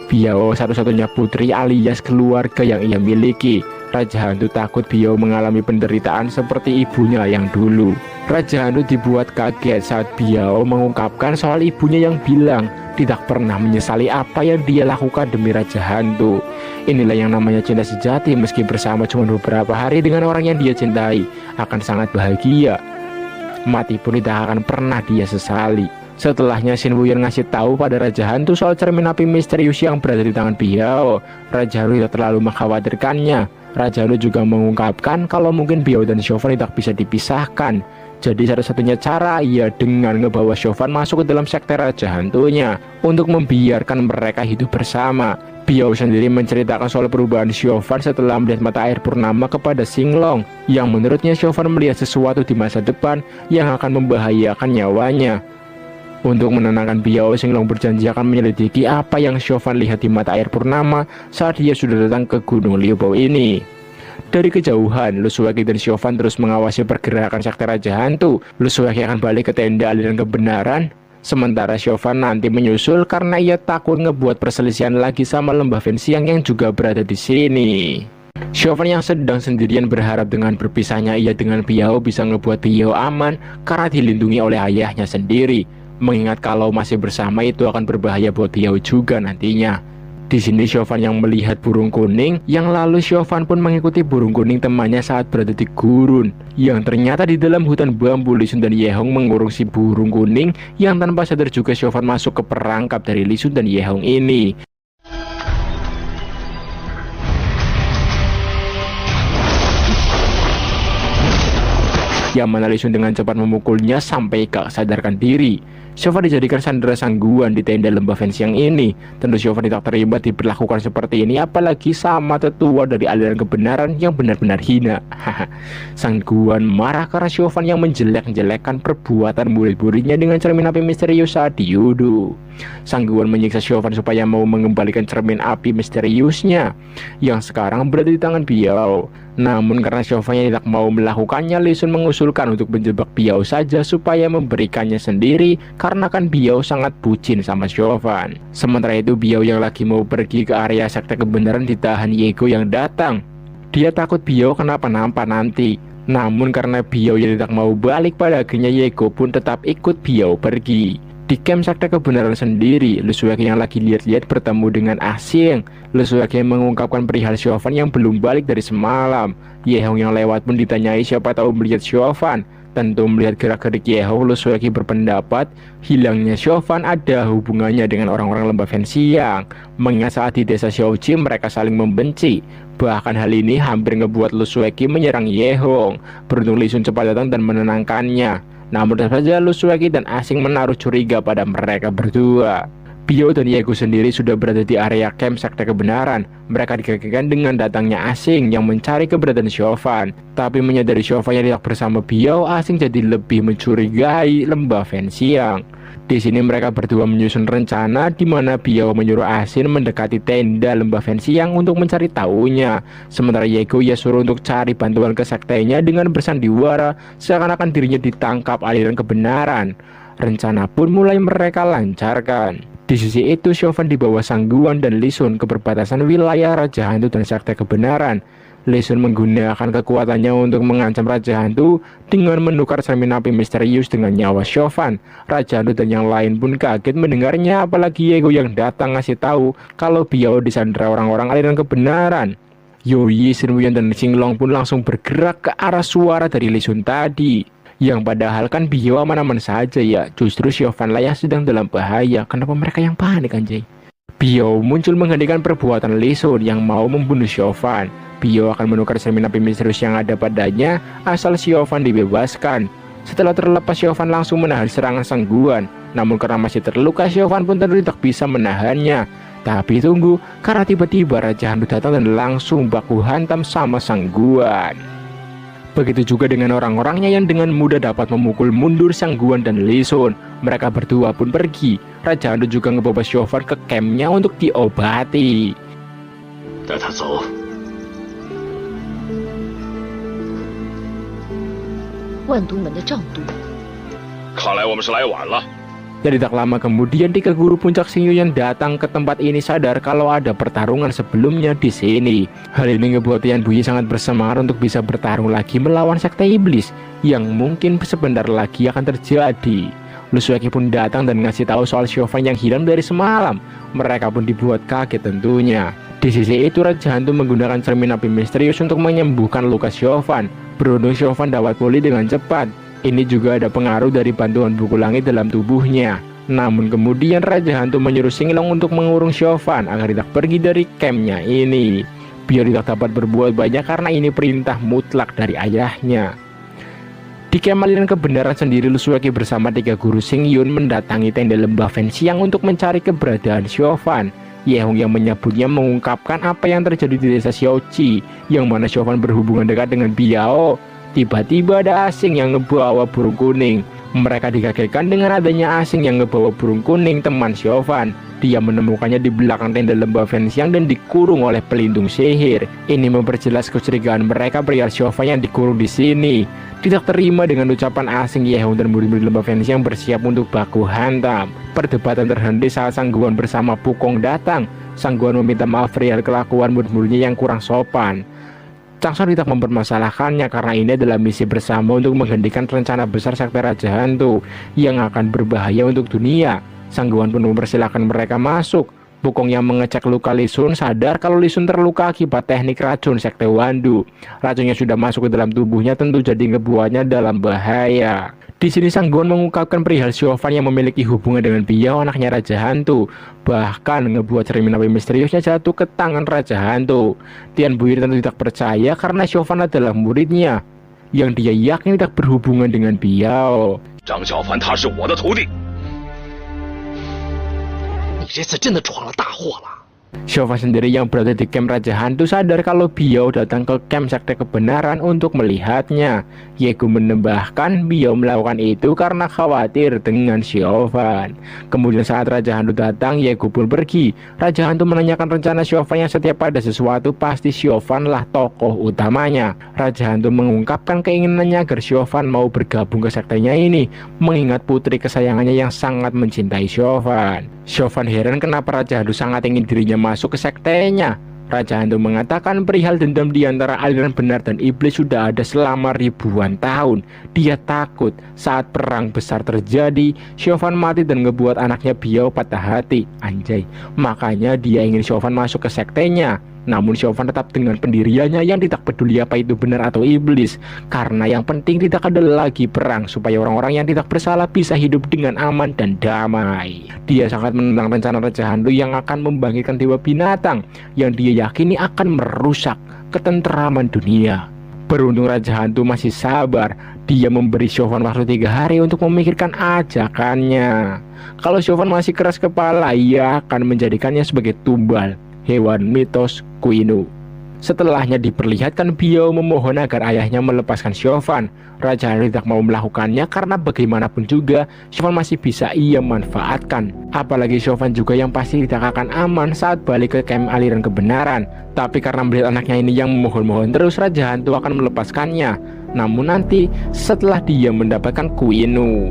Biao satu-satunya putri alias keluarga yang ia miliki. Raja Hantu takut Biao mengalami penderitaan seperti ibunya yang dulu. Raja Hantu dibuat kaget saat Biao mengungkapkan soal ibunya yang bilang tidak pernah menyesali apa yang dia lakukan demi Raja Hantu. Inilah yang namanya cinta sejati, meski bersama cuma beberapa hari dengan orang yang dia cintai, akan sangat bahagia. Mati pun tidak akan pernah dia sesali. Setelahnya Xin Wuyan ngasih tahu pada Raja Hantu soal cermin api misterius yang berada di tangan Biao. Raja Hantu tidak terlalu mengkhawatirkannya. Raja Hantu juga mengungkapkan kalau mungkin Biao dan Xiaofan tidak bisa dipisahkan. Jadi satu-satunya cara ia dengan ngebawa Xiaofan masuk ke dalam sekte Raja Hantunya untuk membiarkan mereka hidup bersama. Biao sendiri menceritakan soal perubahan Xiaofan setelah melihat mata air purnama kepada Xinglong, yang menurutnya Xiaofan melihat sesuatu di masa depan yang akan membahayakan nyawanya. Untuk menenangkan Biao, Xinglong berjanji akan menyelidiki apa yang Xiaofan lihat di mata air purnama saat dia sudah datang ke Gunung Liubao ini. Dari kejauhan, Lu Shuagi dan Xiaofan terus mengawasi pergerakan sekte Raja Hantu. Lu Shuagi akan balik ke tenda aliran kebenaran, sementara Xiaofan nanti menyusul karena ia takut ngebuat perselisihan lagi sama Lembah Fenxiang yang juga berada di sini. Xiaofan yang sedang sendirian berharap dengan berpisahnya ia dengan Biao bisa ngebuat Biao aman karena dilindungi oleh ayahnya sendiri. Mengingat kalau masih bersama itu akan berbahaya buat Biao juga nantinya. Di sini Xiaofan yang melihat burung kuning, yang lalu Xiaofan pun mengikuti burung kuning temannya saat berada di gurun. Yang ternyata di dalam hutan bambu, Li Sun dan Yehong mengurung si burung kuning yang tanpa sadar juga Xiaofan masuk ke perangkap dari Li Sun dan Yehong ini. Yang mana Li Sun dengan cepat memukulnya sampai gak sadarkan diri. Xiaofan dijadikan sandera Sang Guan di tenda Lembah Fenxiang ini. Tentu Xiaofan tidak terima diperlakukan seperti ini, apalagi sama tetua dari aliran kebenaran yang benar-benar hina. Sang Guan marah karena Xiaofan yang menjelek-jelekkan perbuatan murid-muridnya dengan cermin api misterius saat di Yudu. Sang Guan menyiksa Xiaofan supaya mau mengembalikan cermin api misteriusnya yang sekarang berada di tangan Biao. Namun karena Xiaofan tidak mau melakukannya, Li Sun mengusulkan untuk menjebak Biao saja supaya memberikannya sendiri, karena kan Biao sangat bucin sama Xiaofan. Sementara itu Biao yang lagi mau pergi ke area sekte kebenaran ditahan Yego yang datang. Dia takut Biao kenapa-napa nanti. Namun karena Biao yang tidak mau balik, pada akhirnya Yego pun tetap ikut Biao pergi. Di camp sekte kebenaran sendiri, Lu Sueki yang lagi lihat-lihat bertemu dengan Asing. Lu Sueki mengungkapkan perihal Chauvin yang belum balik dari semalam. Ye Hong yang lewat pun ditanyai siapa tahu melihat Chauvin. Tentu melihat gerak-gerik Ye Hong, Lu Sueki berpendapat hilangnya Chauvin ada hubungannya dengan orang-orang lembah Fenxiang. Mengingat saat di desa Xiaoji mereka saling membenci. Bahkan hal ini hampir ngebuat Lu Sueki menyerang Ye Hong. Beruntung Li Sun cepat datang dan menenangkannya. Namun tetap saja Lu Sueki dan Asing menaruh curiga pada mereka berdua. Biao dan Ye Gu sendiri sudah berada di area camp sekte kebenaran. Mereka dikagetkan dengan datangnya Asing yang mencari keberadaan Chauvin. Tapi menyadari Chauvin yang tidak bersama Biao, Asing jadi lebih mencurigai lembah Fenxiang. Di sini mereka berdua menyusun rencana di mana Biao menyuruh Asing mendekati tenda lembah Fenxiang untuk mencari tahunya. Sementara Ye Gu ia suruh untuk cari bantuan ke sektenya dengan bersandiwara seakan-akan dirinya ditangkap aliran kebenaran. Rencana pun mulai mereka lancarkan. Di sisi itu, Chauvin dibawa Sang Guan dan Li Sun ke perbatasan wilayah Raja Hantu dan Sekte Kebenaran. Li Sun menggunakan kekuatannya untuk mengancam Raja Hantu dengan menukar cermin api misterius dengan nyawa Chauvin. Raja Hantu dan yang lain pun kaget mendengarnya, apalagi Ye Gu yang datang ngasih tahu kalau Biao disandera orang-orang aliran kebenaran. Yoyi, Xin Wuyan dan Xing Long pun langsung bergerak ke arah suara dari Li Sun tadi. Yang padahal kan Biao aman-aman saja ya, justru Chauvin lah yang sedang dalam bahaya. Kenapa mereka yang panik anjay? Biao muncul menggantikan perbuatan Li Sun yang mau membunuh Chauvin. Biao akan menukar cermin api misterius yang ada padanya asal Chauvin dibebaskan. Setelah terlepas, Chauvin langsung menahan serangan Sang Guan. Namun karena masih terluka, Chauvin pun tentu tidak bisa menahannya. Tapi tunggu, karena tiba-tiba Raja Hantu datang dan langsung baku hantam sama Sang Guan. Begitu juga dengan orang-orangnya yang dengan mudah dapat memukul mundur Sang Guan dan Li Sun. Mereka berdua pun pergi. Raja Hantu juga ngebawa Chauvin ke campnya untuk diobati. 带他走。万都门的赵都， 看来我们是来晚了。 Dan tidak lama kemudian 3 guru puncak Xingyu yang datang ke tempat ini sadar kalau ada pertarungan sebelumnya di sini. Hal ini ngebuat Tian Buyi sangat bersemangat untuk bisa bertarung lagi melawan sekte iblis yang mungkin sebentar lagi akan terjadi. Lu Sueki pun datang dan ngasih tahu soal Chauvin yang hilang dari semalam. Mereka pun dibuat kaget tentunya. Di sisi itu Raja Hantu menggunakan cermin api misterius untuk menyembuhkan luka Chauvin. Beruntung Chauvin dapat pulih dengan cepat. Ini juga ada pengaruh dari bantuan buku langit dalam tubuhnya. Namun kemudian Raja Hantu menyuruh Xing Long untuk mengurung Chauvin agar tidak pergi dari campnya ini. Biar tidak dapat berbuat banyak karena ini perintah mutlak dari ayahnya. Di camp aliran kebenaran sendiri, Lu Sueki bersama 3 guru Xingyun mendatangi tenda lembah Fenxiang untuk mencari keberadaan Chauvin. Ye Hong yang menyebutnya mengungkapkan apa yang terjadi di desa Xiaoji, yang mana Chauvin berhubungan dekat dengan Biao. Tiba-tiba ada Asing yang ngebawa burung kuning. Mereka dikagetkan dengan adanya Asing yang ngebawa burung kuning teman Chauvin. Dia menemukannya di belakang tenda lembah Fenxiang dan dikurung oleh pelindung sihir. Ini memperjelas kecurigaan mereka perihal Chauvin yang dikurung di sini. Tidak terima dengan ucapan Asing, Ye Hong dan murid-murid lembah Fenxiang bersiap untuk baku hantam. Perdebatan terhenti saat Sang Guan bersama Pukong datang. Sang Guan meminta maaf perihal kelakuan murid-muridnya yang kurang sopan. Changshan tidak mempermasalahkannya karena ini adalah misi bersama untuk menghentikan rencana besar sekte Raja Hantu yang akan berbahaya untuk dunia. Sang Guan pun mempersilahkan mereka masuk. Pukong yang mengecek luka Li Sun sadar kalau Li Sun terluka akibat teknik racun sekte Wandu. Racunnya sudah masuk ke dalam tubuhnya, tentu jadi ngebuatnya dalam bahaya. Di sini Sang Guan mengungkapkan perihal Chauvin yang memiliki hubungan dengan Biao, anaknya Raja Hantu. Bahkan ngebuat cermin api misteriusnya jatuh ke tangan Raja Hantu. Tian Buyi tentu tidak percaya karena Chauvin adalah muridnya yang dia yakin tidak berhubungan dengan Biao. 张小凡他是我的徒弟。 你这次真的闯了大祸了。 Chauvin sendiri yang berada di camp Raja Hantu sadar kalau Biao datang ke camp sekte kebenaran untuk melihatnya. Ye Gu menambahkan Biao melakukan itu karena khawatir dengan Chauvin. Kemudian saat Raja Hantu datang, Ye Gu pun pergi. Raja Hantu menanyakan rencana Chauvin yang setiap ada sesuatu pasti Chauvin lah tokoh utamanya. Raja Hantu mengungkapkan keinginannya agar Chauvin mau bergabung ke sektenya ini, mengingat putri kesayangannya yang sangat mencintai Chauvin. Chauvin heran kenapa Raja Hantu sangat ingin dirinya masuk ke sektenya. Raja Hantu mengatakan perihal dendam di antara aliran benar dan iblis sudah ada selama ribuan tahun. Dia takut saat perang besar terjadi, Chauvin mati dan ngebuat anaknya Biao patah hati. Anjay, makanya dia ingin Chauvin masuk ke sektenya. Namun Chauvin tetap dengan pendiriannya yang tidak peduli apa itu benar atau iblis. Karena yang penting tidak ada lagi perang, supaya orang-orang yang tidak bersalah bisa hidup dengan aman dan damai. Dia sangat menentang rencana Raja Hantu yang akan membangkitkan dewa binatang yang dia yakini akan merusak ketenteraman dunia. Beruntung Raja Hantu masih sabar. Dia memberi Chauvin waktu 3 hari untuk memikirkan ajakannya. Kalau Chauvin masih keras kepala, ia akan menjadikannya sebagai tumbal hewan mitos Kuino. Setelahnya diperlihatkan Biao memohon agar ayahnya melepaskan Chauvin. Raja Hantu tidak mau melakukannya karena bagaimanapun juga Chauvin masih bisa ia manfaatkan. Apalagi Chauvin juga yang pasti tidak akan aman saat balik ke camp aliran kebenaran. Tapi karena melihat anaknya ini yang memohon-mohon terus, Raja Hantu akan melepaskannya. Namun nanti setelah dia mendapatkan Kuino.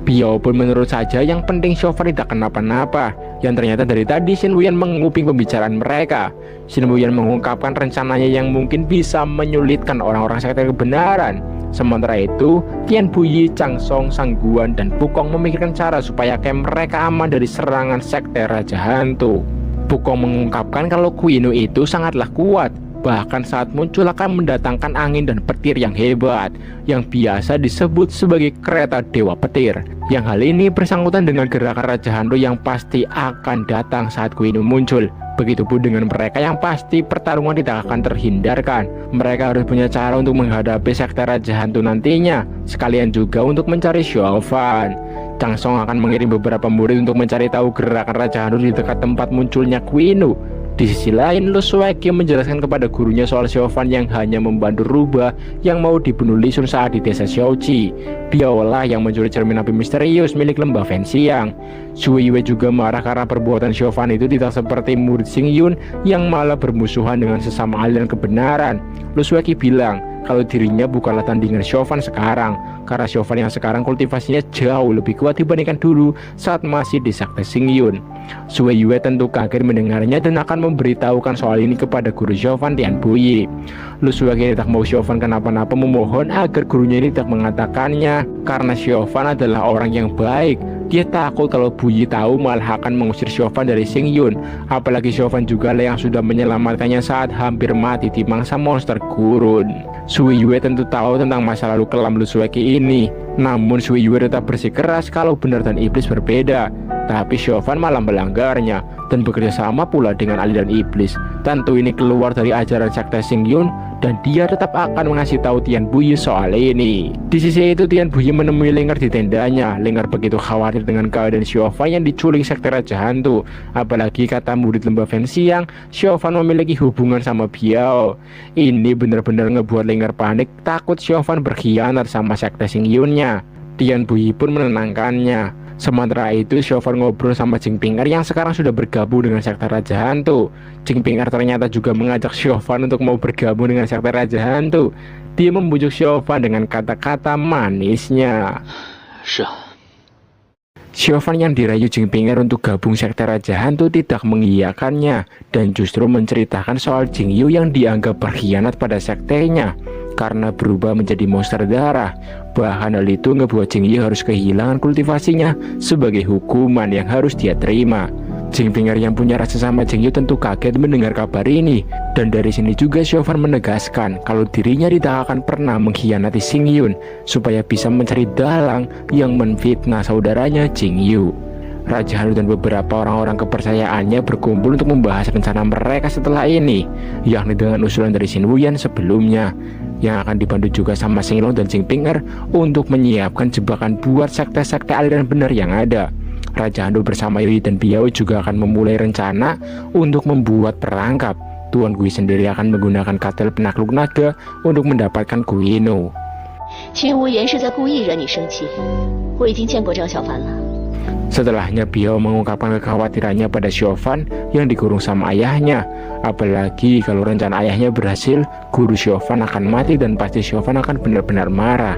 Biao pun menurut saja, yang penting Chauvin tidak kenapa-napa. Yang ternyata dari tadi Shin Wuyan menguping pembicaraan mereka. Shin Wuyan mengungkapkan rencananya yang mungkin bisa menyulitkan orang-orang sekte kebenaran. Sementara itu, Tian Buyi, Chang Song, Sang Guan, dan Pukong memikirkan cara supaya camp mereka aman dari serangan sekte Raja Hantu. Pukong mengungkapkan kalau Kuino itu sangatlah kuat. Bahkan saat muncul akan mendatangkan angin dan petir yang hebat, yang biasa disebut sebagai kereta dewa petir. Yang hal ini bersangkutan dengan gerakan Raja Hantu yang pasti akan datang saat Kuino muncul. Begitupun dengan mereka yang pasti pertarungan tidak akan terhindarkan. Mereka harus punya cara untuk menghadapi sekte Raja Hantu nantinya, sekalian juga untuk mencari Chauvin. Chang Song akan mengirim beberapa murid untuk mencari tahu gerakan Raja Hantu di dekat tempat munculnya Kuino. Di sisi lain, Lu Sueki menjelaskan kepada gurunya soal Chauvin yang hanya membantu rubah yang mau dibunuh Li Sun saat di desa Xiaoqi. Biao lah yang mencuri cermin api misterius milik lembah Fenxiang. Sui Yue juga marah karena perbuatan Chauvin itu tidak seperti murid Xing Yun yang malah bermusuhan dengan sesama aliran kebenaran. Lu Sueki bilang kalau dirinya bukanlah tandingan Chauvin sekarang, karena Chauvin yang sekarang kultivasinya jauh lebih kuat dibandingkan dulu saat masih di sekte Xing Yun. Sui Yue tentu kaget mendengarnya dan akan memberitahukan soal ini kepada guru Chauvin, Tian Buyi. Lu Sueki tidak mau Chauvin kenapa-napa, memohon agar gurunya ini tidak mengatakannya karena Chauvin adalah orang yang baik. Dia takut kalau Buyi tahu malah akan mengusir Chauvin dari Xing Yun. Apalagi Chauvin juga yang sudah menyelamatkannya saat hampir mati di mangsa monster gurun. Sui Yue tentu tahu tentang masa lalu kelam Lu Sueki ini. Namun Sui Yue tetap bersikeras kalau benar dan iblis berbeda. Tapi Chauvin malah melanggarnya dan bekerja sama pula dengan aliran iblis. Tentu ini keluar dari ajaran sekte Xing Yun dan dia tetap akan mengasih tahu Tian Buyi soal ini. Di sisi itu Tian Buyi menemui Ling'er di tendanya. Ling'er begitu khawatir dengan keadaan Chauvin yang diculik sekte Raja Hantu. Apalagi kata murid lembah Fenxiang, Chauvin memiliki hubungan sama Biao. Ini benar-benar ngebuat Ling'er panik, takut Chauvin berkhianat sama sekte Xing Yunnya. Tian Buyi pun menenangkannya. Sementara itu Chauvin ngobrol sama Jing Ping'er yang sekarang sudah bergabung dengan sekte Raja Hantu. Jing Ping'er ternyata juga mengajak Chauvin untuk mau bergabung dengan sekte Raja Hantu. Dia membujuk Chauvin dengan kata-kata manisnya. Chauvin yang dirayu Jing Ping'er untuk gabung sekte Raja Hantu tidak mengiyakannya dan justru menceritakan soal Jing Yu yang dianggap berkhianat pada sektenya karena berubah menjadi monster darah. Bahkan hal itu ngebuat Jing Yu harus kehilangan kultivasinya sebagai hukuman yang harus dia terima. Jing Ping'er yang punya rasa sama Jing Yu tentu kaget mendengar kabar ini. Dan dari sini juga Chauvin menegaskan kalau dirinya tidak akan pernah mengkhianati Xing Yun supaya bisa mencari dalang yang menfitnah saudaranya Jing Yu. Raja Hantu dan beberapa orang-orang kepercayaannya berkumpul untuk membahas rencana mereka setelah ini, yakni dengan usulan dari Shin Wuyan sebelumnya, yang akan dibantu juga sama Xing Long dan Jing Ping'er untuk menyiapkan jebakan buat sekte-sekte aliran benar yang ada. Raja Hantu bersama Yui dan Biao juga akan memulai rencana untuk membuat perangkap. Tuan Gui sendiri akan menggunakan katel penakluk naga untuk mendapatkan Kuino. 秦无言是在故意惹你生气，我已经见过张小凡了。 Setelahnya Biao mengungkapkan kekhawatirannya pada Chauvin yang dikurung sama ayahnya. Apalagi kalau rencana ayahnya berhasil, guru Chauvin akan mati dan pasti Chauvin akan benar-benar marah.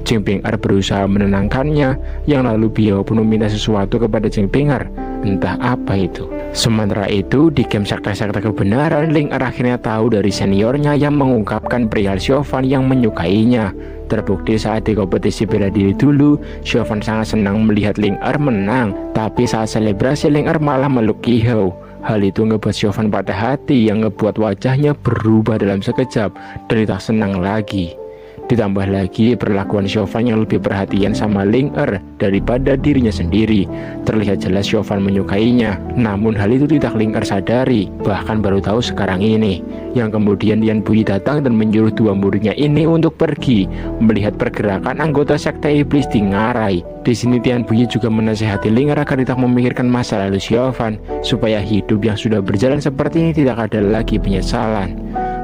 Jing Ping'er berusaha menenangkannya, yang lalu Biao pun meminta sesuatu kepada Jing Ping'er. Entah apa itu. Sementara itu, di game sekte-sekte kebenaran, Ling Er akhirnya tahu dari seniornya yang mengungkapkan perihal Chauvin yang menyukainya. Terbukti saat di kompetisi bela diri dulu, Chauvin sangat senang melihat Ling Er menang, tapi saat selebrasi Ling Er malah meluk Qihou. Hal itu ngebuat Chauvin patah hati yang ngebuat wajahnya berubah dalam sekejap dan tak senang lagi. Ditambah lagi perlakuan Chauvin yang lebih perhatian sama Ling Er daripada dirinya sendiri. Terlihat jelas Chauvin menyukainya, namun hal itu tidak Ling Er sadari, bahkan baru tahu sekarang ini. Yang kemudian Tian Puyi datang dan menyuruh dua muridnya ini untuk pergi melihat pergerakan anggota sekte iblis di Ngarai. Di sini Tian Puyi juga menasihati Ling Er agar tidak memikirkan masa lalu Chauvin, supaya hidup yang sudah berjalan seperti ini tidak ada lagi penyesalan.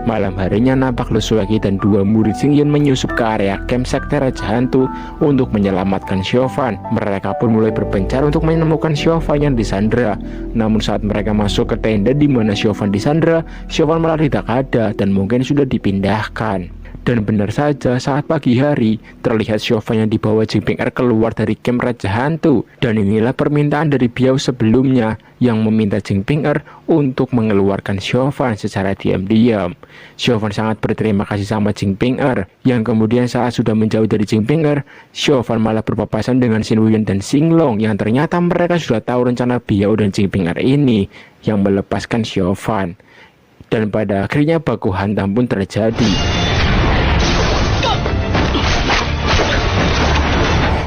Malam harinya nampak Lu Suegi dan dua murid Xingyun menyusup ke area camp sekte Raja Hantu untuk menyelamatkan Chauvin. Mereka pun mulai berpencar untuk menemukan Chauvin yang disandra. Namun saat mereka masuk ke tenda di mana Chauvin disandra, Chauvin malah tidak ada dan mungkin sudah dipindahkan. Dan benar saja, saat pagi hari terlihat Chauvin yang dibawa Jinping Er keluar dari camp Raja Hantu. Dan inilah permintaan dari Biao sebelumnya yang meminta Jinping Er untuk mengeluarkan Chauvin secara diam-diam. Chauvin sangat berterima kasih sama Jinping Er, yang kemudian saat sudah menjauh dari Jinping Er, Chauvin malah berpapasan dengan Xin Wuyan dan Xinglong, yang ternyata mereka sudah tahu rencana Biao dan Jinping Er ini yang melepaskan Chauvin. Dan pada akhirnya baku hantam pun terjadi.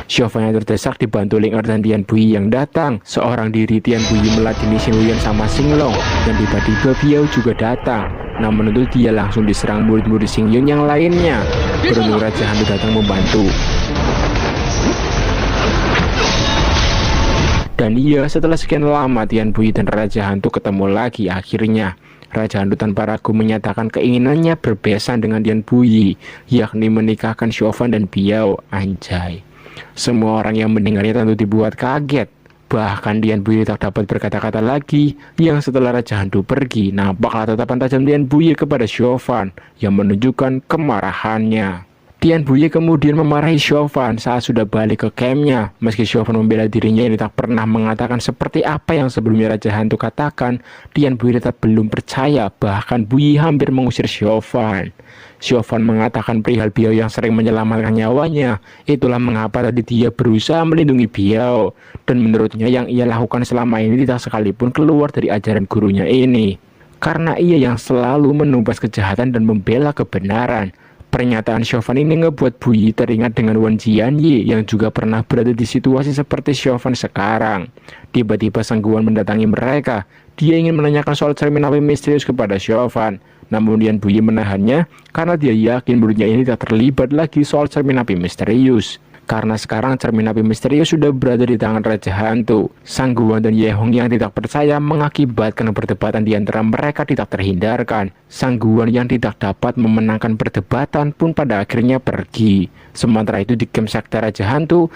Chauvin yang terdesak dibantu Ling Er dan Tian Puyi yang datang. Seorang diri Tian Puyi meladeni Xin Wuyan sama Xinglong, dan tiba-tiba Biao juga datang. Namun itu dia langsung diserang murid-murid Xingyun yang lainnya. Beruntung Raja Hantu datang membantu. Dan iya, setelah sekian lama Tian Puyi dan Raja Hantu ketemu lagi akhirnya. Raja Hantu tanpa ragu menyatakan keinginannya berbesan dengan Tian Puyi, yakni menikahkan Chauvin dan Biao. Anjay. Semua orang yang mendengarnya tentu dibuat kaget. Bahkan Tian Puyi tak dapat berkata-kata lagi, yang setelah Raja Hantu pergi, nampaklah tatapan tajam Tian Puyi kepada Chauvin yang menunjukkan kemarahannya. Tian Puyi kemudian memarahi Chauvin saat sudah balik ke campnya. Meski Chauvin membela dirinya ini tak pernah mengatakan seperti apa yang sebelumnya Raja Hantu katakan, Tian Puyi tetap belum percaya, bahkan Puyi hampir mengusir Chauvin. Chauvin mengatakan perihal Biao yang sering menyelamatkan nyawanya. Itulah mengapa tadi dia berusaha melindungi Biao. Dan menurutnya yang ia lakukan selama ini tidak sekalipun keluar dari ajaran gurunya ini. Karena ia yang selalu menumpas kejahatan dan membela kebenaran. Pernyataan Chauvin ini ngebuat Puyi teringat dengan Wan Jianyi yang juga pernah berada di situasi seperti Chauvin sekarang. Tiba-tiba Sang Guan mendatangi mereka. Dia ingin menanyakan soal cermin api misterius kepada Chauvin. Namun Tian Puyi menahannya karena dia yakin muridnya ini tidak terlibat lagi soal cermin api misterius. Karena sekarang cermin api misterius sudah berada di tangan Raja Hantu. Sang Guan dan Ye Hong yang tidak percaya mengakibatkan perdebatan di antara mereka tidak terhindarkan. Sang Guan yang tidak dapat memenangkan perdebatan pun pada akhirnya pergi. Sementara itu di game sekte Raja Hantu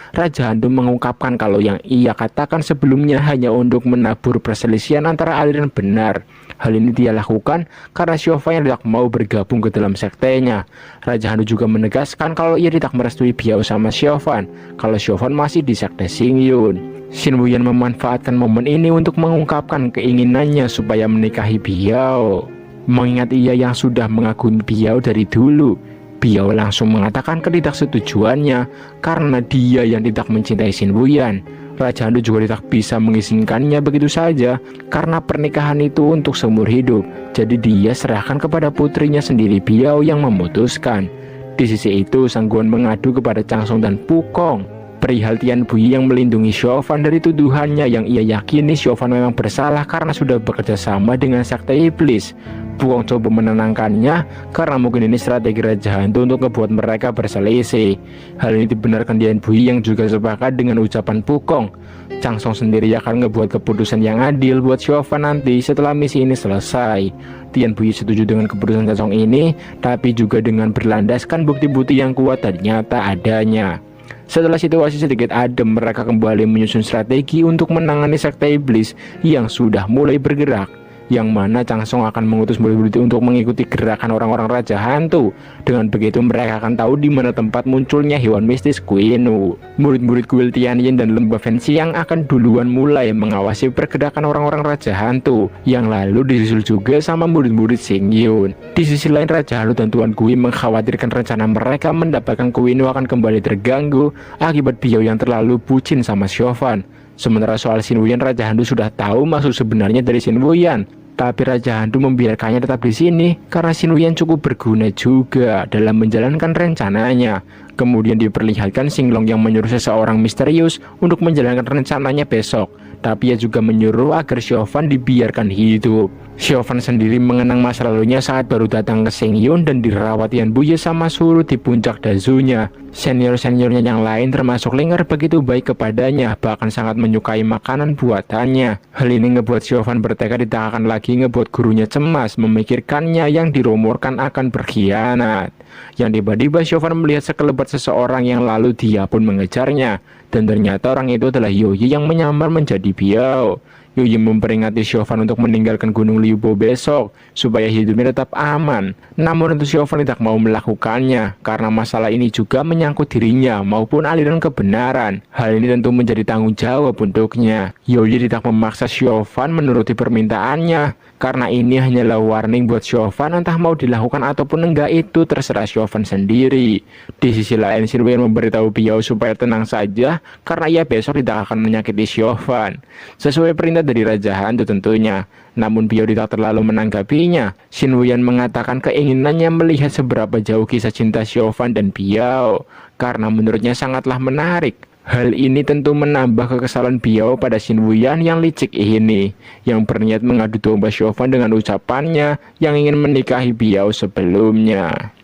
mengungkapkan kalau yang ia katakan sebelumnya hanya untuk menabur perselisihan antara aliran benar. Hal ini dia lakukan karena Chauvin tidak mau bergabung ke dalam sektenya. Raja Hantu juga menegaskan kalau ia tidak merestui Biao sama Chauvin, kalau Chauvin masih di sekte Xingyun. Xin Wuyan memanfaatkan momen ini untuk mengungkapkan keinginannya supaya menikahi Biao. Mengingat ia yang sudah mengagumi Biao dari dulu, Biao langsung mengatakan ketidaksetujuannya karena dia yang tidak mencintai Xin Wuyan. Raja Hantu juga tidak bisa mengizinkannya begitu saja karena pernikahan itu untuk seumur hidup. Jadi dia serahkan kepada putrinya sendiri Biao yang memutuskan. Di sisi itu Sang Guan mengadu kepada Changsong dan Pukong perihal Tian Puyi yang melindungi Chauvin dari tuduhannya yang ia yakini Chauvin memang bersalah karena sudah bekerja sama dengan sekte iblis. Pukong coba menenangkannya karena mungkin ini strategi Raja Hantu untuk membuat mereka berselisih. Hal ini dibenarkan Tian Puyi yang juga sepakat dengan ucapan Pukong. Changsong sendiri akan ngebuat keputusan yang adil buat Chauvin nanti setelah misi ini selesai. Tian Puyi setuju dengan keputusan Changsong ini, tapi juga dengan berlandaskan bukti-bukti yang kuat dan nyata adanya. Setelah situasi sedikit adem, mereka kembali menyusun strategi untuk menangani sekte iblis yang sudah mulai bergerak. yang mana Changsung akan mengutus murid-murid untuk mengikuti gerakan orang-orang Raja Hantu. Dengan begitu mereka akan tahu di mana tempat munculnya hewan mistis Kuino. Murid-murid kuil Tianyin dan lembah Fenxiang akan duluan mulai mengawasi pergerakan orang-orang Raja Hantu, yang lalu disusul juga sama murid-murid Xingyun. Di sisi lain, Raja Hantu dan Tuan Gui mengkhawatirkan rencana mereka mendapatkan Kuino akan kembali terganggu akibat Biao yang terlalu bucin sama Xiaofan. Sementara soal Xin Wuyan, Raja Hantu sudah tahu maksud sebenarnya dari Xin Wuyan, tapi Raja Hantu membiarkannya tetap di sini karena Xin Wuyan cukup berguna juga dalam menjalankan rencananya. Kemudian diperlihatkan Xinglong yang menyuruh seseorang misterius untuk menjalankan rencananya besok, tapi ia juga menyuruh agar Xiaofan dibiarkan hidup. Xiaofan sendiri mengenang masa lalunya saat baru datang ke Xingyun dan dirawat Yan Buye sama Suru di puncak dazunya. Senior-seniornya yang lain termasuk Linger begitu baik kepadanya, bahkan sangat menyukai makanan buatannya. Hal ini ngebuat Xiaofan bertekad tidak akan lagi ngebuat gurunya cemas memikirkannya yang dirumorkan akan berkhianat. Yang tiba-tiba Xiaofan melihat sekelebat seseorang yang lalu dia pun mengejarnya, dan ternyata orang itu adalah Youyi yang menyamar menjadi Biao. Youyi memperingati Xiaofan untuk meninggalkan Gunung Liubo besok supaya hidupnya tetap aman. Namun tentu Xiaofan tidak mau melakukannya karena masalah ini juga menyangkut dirinya maupun aliran kebenaran. Hal ini tentu menjadi tanggung jawab untuknya. Youyi tidak memaksa Xiaofan menuruti permintaannya karena ini hanyalah warning buat Xiaofan, entah mau dilakukan ataupun enggak itu terserah Xiaofan sendiri. Di sisi lain, Xin Wuyan memberitahu Biao supaya tenang saja karena ia besok tidak akan menyakiti Xiaofan sesuai perintah dari Raja Hantu tentunya. Namun Biao tidak terlalu menanggapinya. Xin Wuyan mengatakan keinginannya melihat seberapa jauh kisah cinta Xiaofan dan Biao karena menurutnya sangatlah menarik. Hal ini tentu menambah kekesalan Biao pada Xin Wuyan yang licik ini, yang berniat mengadu domba Xiaofan dengan ucapannya yang ingin menikahi Biao sebelumnya.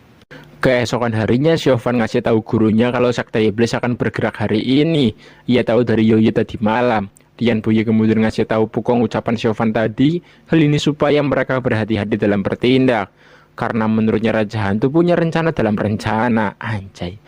Keesokan harinya, Xiaofan ngasih tahu gurunya kalau Sekte Iblis akan bergerak hari ini. Ia tahu dari Youyi tadi malam. Yan Buye kemudian ngasih tahu Pukong ucapan Xiaofan tadi. Hal ini supaya mereka berhati-hati dalam bertindak, karena menurutnya Raja Hantu punya rencana dalam rencana. Anjay.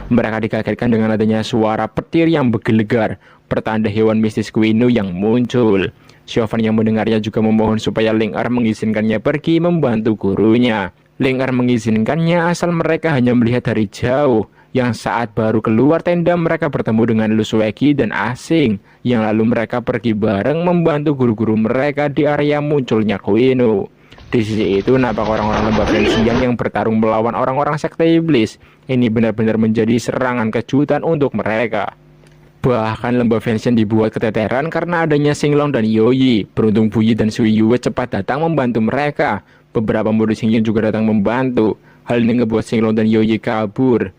Mereka dikagetkan dengan adanya suara petir yang bergelegar, pertanda hewan mistis Kuino yang muncul. Xiaofan yang mendengarnya juga memohon supaya Ling Er mengizinkannya pergi membantu gurunya. Ling Er mengizinkannya asal mereka hanya melihat dari jauh. Yang saat baru keluar tenda mereka bertemu dengan Lu Suegi dan Asing, yang lalu mereka pergi bareng membantu guru-guru mereka di area munculnya Kuino. Di sisi itu nampak orang-orang lembah Fenxiang yang bertarung melawan orang-orang Sekte Iblis. Ini benar-benar menjadi serangan kejutan untuk mereka. Bahkan lembah Fenxiang dibuat keteteran karena adanya Xinglong dan Youyi. Beruntung Buyi dan Sui Yue cepat datang membantu mereka. Beberapa murid Xingyun juga datang membantu. Hal ini ngebuat Xinglong dan Youyi kabur.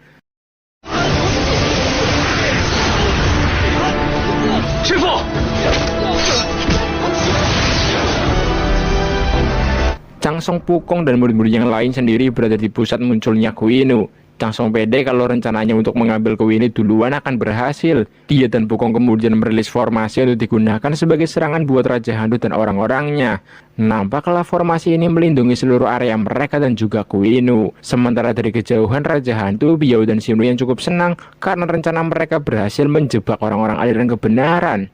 Changsung, Pukong, dan murid-murid yang lain sendiri berada di pusat munculnya Kuino. Changsung pede kalau rencananya untuk mengambil Kuino duluan akan berhasil. Dia dan Pukong kemudian merilis formasi untuk digunakan sebagai serangan buat Raja Hantu dan orang-orangnya. Nampaklah formasi ini melindungi seluruh area mereka dan juga Kuino. Sementara dari kejauhan, Raja Hantu, Biao, dan Xin Wuyan cukup senang karena rencana mereka berhasil menjebak orang-orang aliran kebenaran.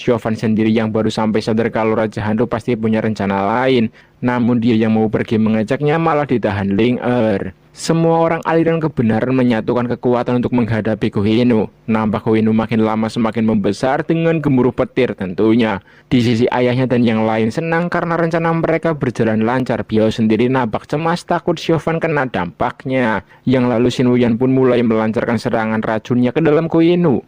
Xiaofan sendiri yang baru sampai sadar kalau Raja Hantu pasti punya rencana lain. Namun dia yang mau pergi mengajaknya malah ditahan Ling Er. Semua orang aliran kebenaran menyatukan kekuatan untuk menghadapi Kuino. Nampak Kuino makin lama semakin membesar dengan gemuruh petir tentunya. Di sisi ayahnya dan yang lain senang karena rencana mereka berjalan lancar. Biao sendiri nampak cemas takut Xiaofan kena dampaknya. Yang lalu Xin Wuyan pun mulai melancarkan serangan racunnya ke dalam Kuino.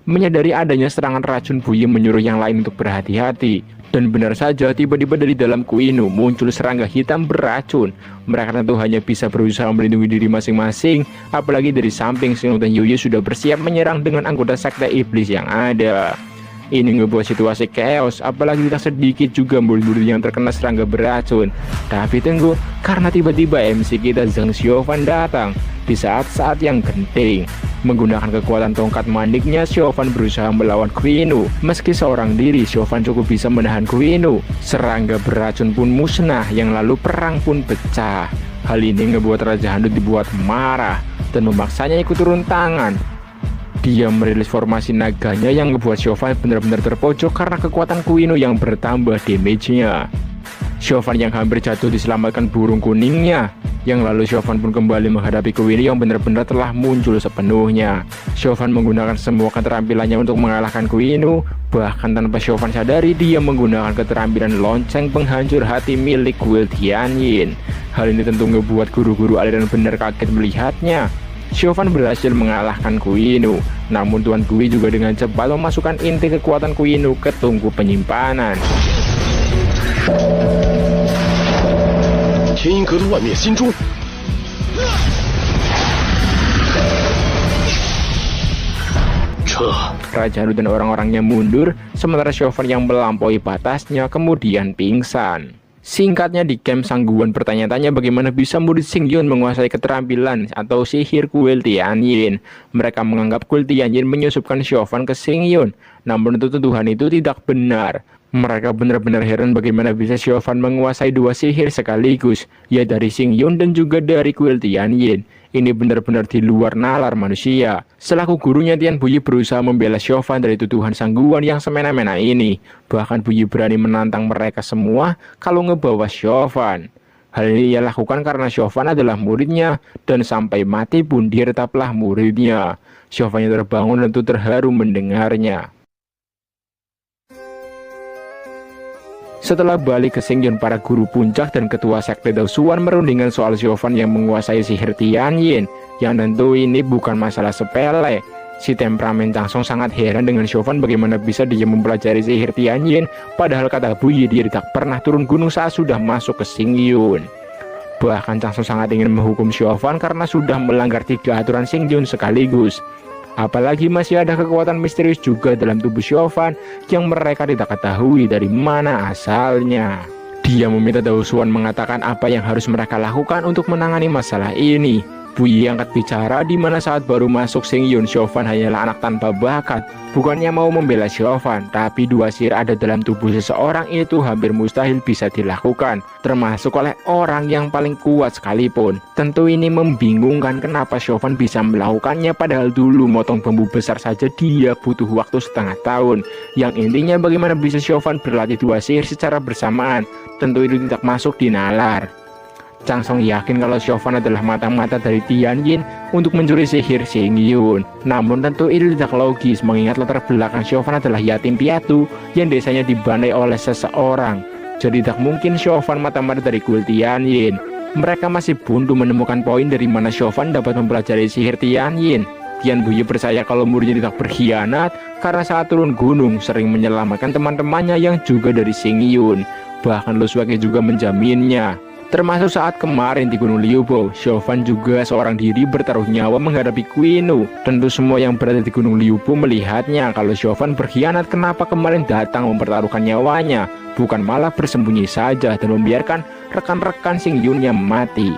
Menyadari adanya serangan racun, Buye menyuruh yang lain untuk berhati-hati. Dan benar saja, tiba-tiba dari dalam Kuino muncul serangga hitam beracun. Mereka tentu hanya bisa berusaha melindungi diri masing-masing. Apalagi dari samping Xinglong dan Youyi sudah bersiap menyerang dengan anggota Sekte Iblis yang ada. Ini ngebuat situasi chaos, apalagi tidak sedikit juga murid-murid yang terkena serangga beracun. Tapi tunggu, karena tiba-tiba MC kita Zhang Xiaofan datang di saat-saat yang genting. Menggunakan kekuatan tongkat maniknya, Xiaofan berusaha melawan Kuino. Meski seorang diri, Xiaofan cukup bisa menahan Kuino. Serangga beracun pun musnah, yang lalu perang pun pecah. Hal ini ngebuat Raja Hantu dibuat marah dan memaksanya ikut turun tangan. Dia merilis formasi naganya yang ngebuat Chauvin benar-benar terpojok karena kekuatan Kuino yang bertambah damage-nya. Chauvin yang hampir jatuh diselamatkan burung kuningnya. Yang lalu Chauvin pun kembali menghadapi Kuino yang benar-benar telah muncul sepenuhnya. Chauvin menggunakan semua keterampilannya untuk mengalahkan Kuino. Bahkan tanpa Chauvin sadari, dia menggunakan keterampilan lonceng penghancur hati milik Guil Tianyin. Hal ini tentu ngebuat guru-guru aliran benar kaget melihatnya. Chauvin berhasil mengalahkan Kuino. Namun Tuan Gui juga dengan cepat memasukkan inti kekuatan Kuino ke tungku penyimpanan. 天鹰阁的万灭心中， Raja Handu dan orang-orangnya mundur, sementara Chauvin yang melampaui batasnya kemudian pingsan. Singkatnya, di camp Sangguan bertanya-tanya bagaimana bisa murid Xingyun menguasai keterampilan atau sihir Guil Tianyin. Mereka menganggap Guil Tianyin menyusupkan Chauvin ke Xingyun, namun tuduhan itu tidak benar. Mereka benar-benar heran bagaimana bisa Chauvin menguasai dua sihir sekaligus, ya dari Xingyun dan juga dari Guil Tianyin. Ini benar-benar di luar nalar manusia. Selaku gurunya, Tian Buyi berusaha membela Chauvin dari tuduhan Sangguan yang semena-mena ini. Bahkan Buyi berani menantang mereka semua kalau ngebawa Chauvin. Hal ini ia lakukan karena Chauvin adalah muridnya, dan sampai mati pun dia tetaplah muridnya. Chauvin yang terbangun tentu terharu mendengarnya. Setelah balik ke Xingyun, para guru puncak dan ketua sekte Daosuan merundingkan soal Chauvin yang menguasai sihir Tianyin. Yang tentu ini bukan masalah sepele. Si temperamen Changsong sangat heran dengan Chauvin bagaimana bisa dia mempelajari sihir Tianyin, padahal kata Buyi dia tak pernah turun gunung saat sudah masuk ke Xingyun. Bahkan Changsong sangat ingin menghukum Chauvin karena sudah melanggar 3 aturan Xingyun sekaligus. Apalagi masih ada kekuatan misterius juga dalam tubuh Chauvin yang mereka tidak ketahui dari mana asalnya. Dia meminta Daosuan mengatakan apa yang harus mereka lakukan untuk menangani masalah ini. Buyi angkat bicara di mana saat baru masuk Xingyun, Chauvin hanyalah anak tanpa bakat. Bukannya mau membela Chauvin, tapi dua sihir ada dalam tubuh seseorang itu hampir mustahil bisa dilakukan, termasuk oleh orang yang paling kuat sekalipun. Tentu ini membingungkan kenapa Chauvin bisa melakukannya, padahal dulu motong bambu besar saja dia butuh waktu setengah tahun. Yang intinya bagaimana bisa Chauvin berlatih dua sihir secara bersamaan, tentu itu tidak masuk di nalar. Changsong yakin kalau Chauvin adalah mata-mata dari Tianyin untuk mencuri sihir Xingyun. Namun tentu ini tidak logis mengingat latar belakang Chauvin adalah yatim piatu yang desanya dibantai oleh seseorang. Jadi tak mungkin Chauvin mata-mata dari Guil Tianyin. Mereka masih buntu menemukan poin dari mana Chauvin dapat mempelajari sihir Tianyin. Tian Buyi percaya kalau muridnya tidak berkhianat karena saat turun gunung sering menyelamatkan teman-temannya yang juga dari Xingyun. Bahkan Lu Suege juga menjaminnya. Termasuk saat kemarin di Gunung Liubo, Chauvin juga seorang diri bertaruh nyawa menghadapi Kuino. Tentu semua yang berada di Gunung Liubo melihatnya kalau Chauvin berkhianat. Kenapa kemarin datang mempertaruhkan nyawanya, bukan malah bersembunyi saja dan membiarkan rekan-rekan Xingyunnya mati.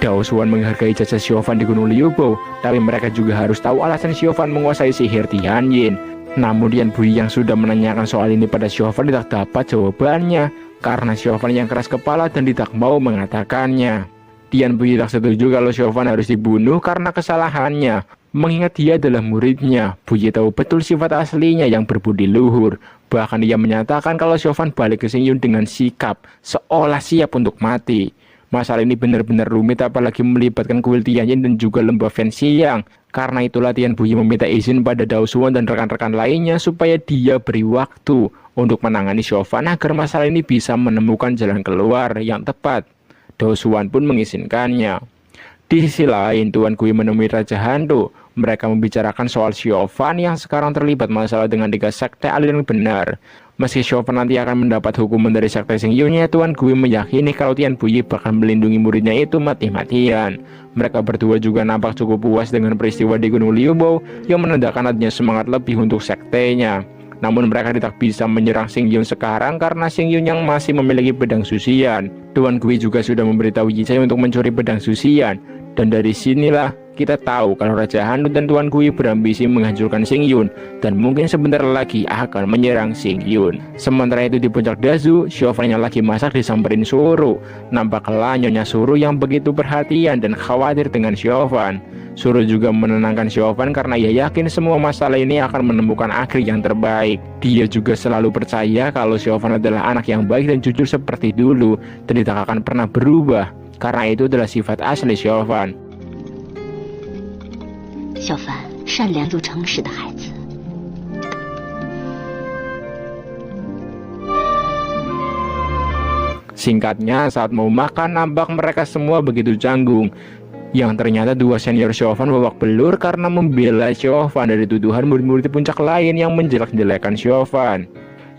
Daosuan menghargai jasa Chauvin di Gunung Liubo, tapi mereka juga harus tahu alasan Chauvin menguasai sihir Tianyin. Namun Tian Buyi yang sudah menanyakan soal ini pada Chauvin tidak dapat jawabannya, karena Chauvin yang keras kepala dan tidak mau mengatakannya. Tian Buyi tak setuju kalau Chauvin harus dibunuh karena kesalahannya, mengingat dia adalah muridnya. Buyi tahu betul sifat aslinya yang berbudi luhur. Bahkan dia menyatakan kalau Chauvin balik ke Xingyun dengan sikap seolah siap untuk mati. Masalah ini benar-benar rumit, apalagi melibatkan Guil Tianyin dan juga lembah Fanxiang. Karena itulah Tian Buyi meminta izin pada Daosuan dan rekan-rekan lainnya supaya dia beri waktu untuk menangani Chauvin agar masalah ini bisa menemukan jalan keluar yang tepat. Daosuan pun mengizinkannya. Di sisi lain, Tuan Gui menemui Raja Hantu. Mereka membicarakan soal Chauvin yang sekarang terlibat masalah dengan 3 sekte aliran benar. Meski Chauvin nanti akan mendapat hukuman dari sekte Xingyunnya, Tuan Gui meyakini kalau Tian Buyi bakal melindungi muridnya itu mati-matian. Mereka berdua juga nampak cukup puas dengan peristiwa di Gunung Liubo yang menandakan adanya semangat lebih untuk sektenya. Namun mereka tidak bisa menyerang Xingyun sekarang karena Xingyun yang masih memiliki pedang Suxian. Tuan Gui juga sudah memberitahu Yicai untuk mencuri pedang Suxian. Dan dari sinilah kita tahu kalau Raja Hantu dan Tuan Gui berambisi menghancurkan Xingyun dan mungkin sebentar lagi akan menyerang Xingyun. Sementara itu di puncak Dazu, Chauvin yang lagi masak disamperin Suru. Nampaklah Nyonya Suru yang begitu perhatian dan khawatir dengan Chauvin. Suruh juga menenangkan Chauvin karena ia yakin semua masalah ini akan menemukan akhir yang terbaik. Dia juga selalu percaya kalau Chauvin adalah anak yang baik dan jujur seperti dulu dan tidak akan pernah berubah, karena itu adalah sifat asli Chauvin. 小凡，善良又诚实的孩子。 Singkatnya, saat mau makan nampak mereka semua begitu canggung. Yang ternyata dua senior Chauvin babak belur karena membela Chauvin dari tuduhan murid-murid puncak lain yang menjelek-jelekan Chauvin.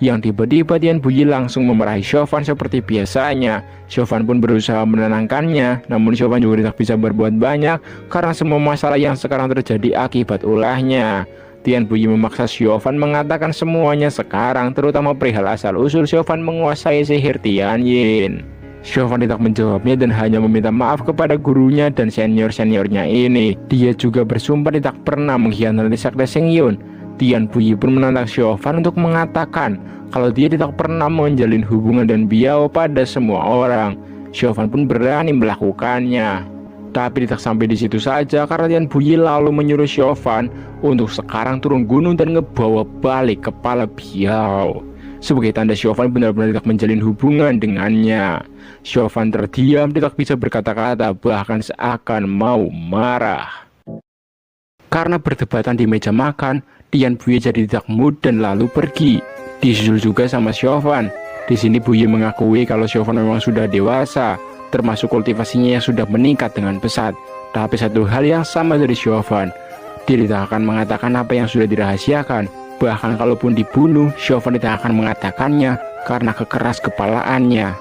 Yang tiba-tiba Tian Puyi langsung memarahi Chauvin seperti biasanya. Chauvin pun berusaha menenangkannya, namun Chauvin juga tidak bisa berbuat banyak karena semua masalah yang sekarang terjadi akibat ulahnya. Tian Puyi memaksa Chauvin mengatakan semuanya sekarang, terutama perihal asal-usul Chauvin menguasai sihir Tianyin. Chauvin tidak menjawabnya dan hanya meminta maaf kepada gurunya dan senior-seniornya ini. Dia juga bersumpah tidak pernah mengkhianati sekte Xingyun. Tian Puyi pun menantang Chauvin untuk mengatakan kalau dia tidak pernah menjalin hubungan dan biao pada semua orang. Chauvin pun berani melakukannya. Tapi tidak sampai di situ saja karena Tian Puyi lalu menyuruh Chauvin untuk sekarang turun gunung dan ngebawa balik kepala Biao. Sebagai tanda Chauvin benar-benar tidak menjalin hubungan dengannya. Chauvin terdiam, tidak bisa berkata-kata, bahkan seakan mau marah. Karena berdebatan di meja makan, Tian Puyi jadi tidak mood dan lalu pergi. Disusul juga sama Chauvin. Di sini Puyi mengakui kalau Chauvin memang sudah dewasa, termasuk kultivasinya yang sudah meningkat dengan pesat. Tapi satu hal yang sama dari Chauvin, dia tidak akan mengatakan apa yang sudah dirahasiakan. Bahkan kalaupun dibunuh, Chauvin tidak akan mengatakannya karena kekeras kepalaannya.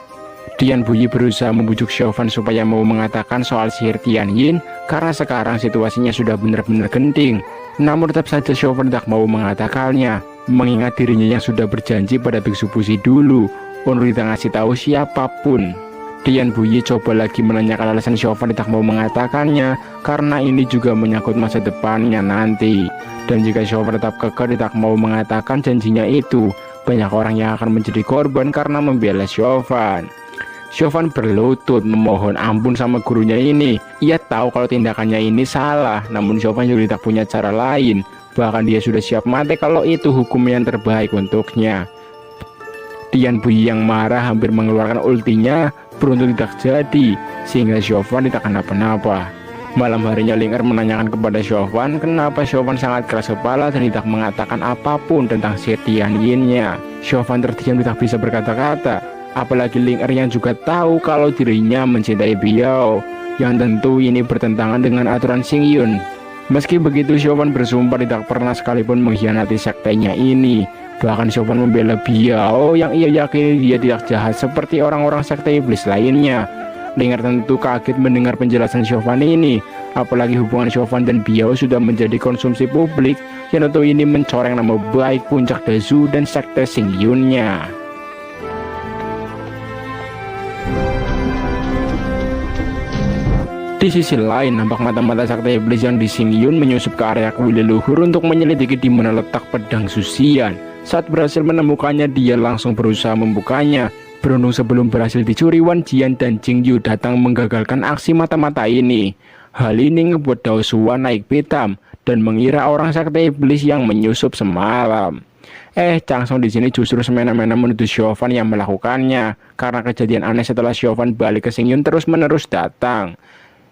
Tian Puyi berusaha membujuk Chauvin supaya mau mengatakan soal sihir Tianyin karena sekarang situasinya sudah benar-benar genting. Namun tetap saja Chauvin tidak mau mengatakannya, mengingat dirinya yang sudah berjanji pada biksu Pusi dulu untuk tidak ngasih tahu siapapun. Tian Puyi coba lagi menanyakan alasan Chauvin tidak mau mengatakannya karena ini juga menyangkut masa depannya nanti. Dan jika Chauvin tetap kekeh tidak mau mengatakan janjinya itu, banyak orang yang akan menjadi korban karena membela Chauvin. Chauvin berlutut memohon ampun sama gurunya ini. Ia tahu kalau tindakannya ini salah, namun Chauvin juga tidak punya cara lain. Bahkan dia sudah siap mati kalau itu hukum yang terbaik untuknya. Tian Puyi yang marah hampir mengeluarkan ultinya, beruntung tidak jadi, sehingga Chauvin tidak kenapa-napa. Malam harinya Ling Er menanyakan kepada Chauvin kenapa Chauvin sangat keras kepala dan tidak mengatakan apapun tentang sihir Tianyinnya. Chauvin terdiam, tidak bisa berkata-kata. Apalagi Ling Er yang juga tahu kalau dirinya mencintai Biao, yang tentu ini bertentangan dengan aturan Xingyun. Meski begitu, Chauvin bersumpah tidak pernah sekalipun mengkhianati sektenya ini. Bahkan Chauvin membela Biao yang ia yakini dia tidak jahat seperti orang-orang sekte iblis lainnya. Ling Er tentu kaget mendengar penjelasan Chauvin ini. Apalagi hubungan Chauvin dan Biao sudah menjadi konsumsi publik, yang tentu ini mencoreng nama baik puncak Dazu dan sekte Xingyunnya. Di sisi lain, nampak mata-mata sekte iblis yang di Xingyun menyusup ke area kuil leluhur untuk menyelidiki di mana letak pedang Susian. Saat berhasil menemukannya, dia langsung berusaha membukanya. Beruntung sebelum berhasil dicuri, Wan Jian dan Jing Yu datang menggagalkan aksi mata-mata ini. Hal ini ngebuat Dao Suan naik pitam dan mengira orang sekte iblis yang menyusup semalam. Chang Song di sini justru semena-mena menuduh Chauvin yang melakukannya karena kejadian aneh setelah Chauvin balik ke Xingyun terus-menerus datang.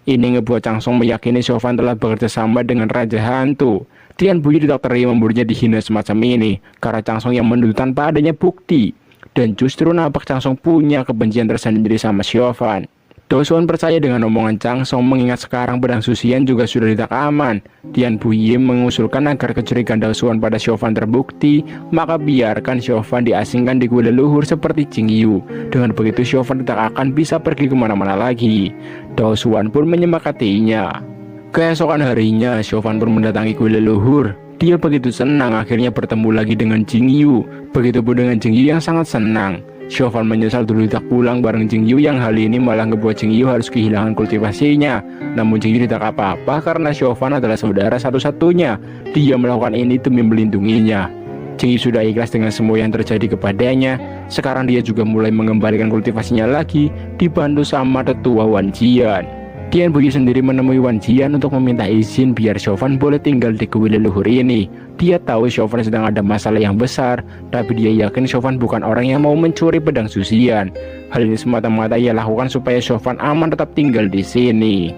Ini ngebuat Chang Song meyakini Chauvin telah bekerja sama dengan Raja Hantu. Tian Puyi tidak terima muridnya dihina semacam ini karena Chang Song yang menuduh tanpa adanya bukti. Dan justru nampak Chang Song punya kebencian tersendiri sama Chauvin. Dao Suan percaya dengan omongan Chang Song mengingat sekarang pedang Susian juga sudah tidak aman. Tian Puyi mengusulkan agar kecurigaan Dao Suan pada Chauvin terbukti, maka biarkan Chauvin diasingkan di kuil leluhur seperti Jing Yu. Dengan begitu Chauvin tidak akan bisa pergi kemana-mana lagi. Dao Suan pun menyepakatinya. Keesokan harinya, Chauvin pun mendatangi kuil leluhur. Dia begitu senang akhirnya bertemu lagi dengan Jing Yu. Begitupun dengan Jing Yu yang sangat senang. Chauvin menyesal dulu tidak pulang bareng Jing Yu yang hal ini malah ngebuat Jing Yu harus kehilangan kultivasinya. Namun Jing Yu tidak apa-apa karena Chauvin adalah saudara satu-satunya. Dia melakukan ini demi melindunginya. Jing Yu sudah ikhlas dengan semua yang terjadi kepadanya. Sekarang dia juga mulai mengembalikan kultivasinya lagi, dibantu sama tetua Wan Jian. Tian Puyi sendiri menemui Wan Jian untuk meminta izin biar Chauvin boleh tinggal di kuil leluhur ini. Dia tahu Chauvin sedang ada masalah yang besar, tapi dia yakin Chauvin bukan orang yang mau mencuri pedang Zuxian. Hal ini semata-mata ia lakukan supaya Chauvin aman tetap tinggal di sini.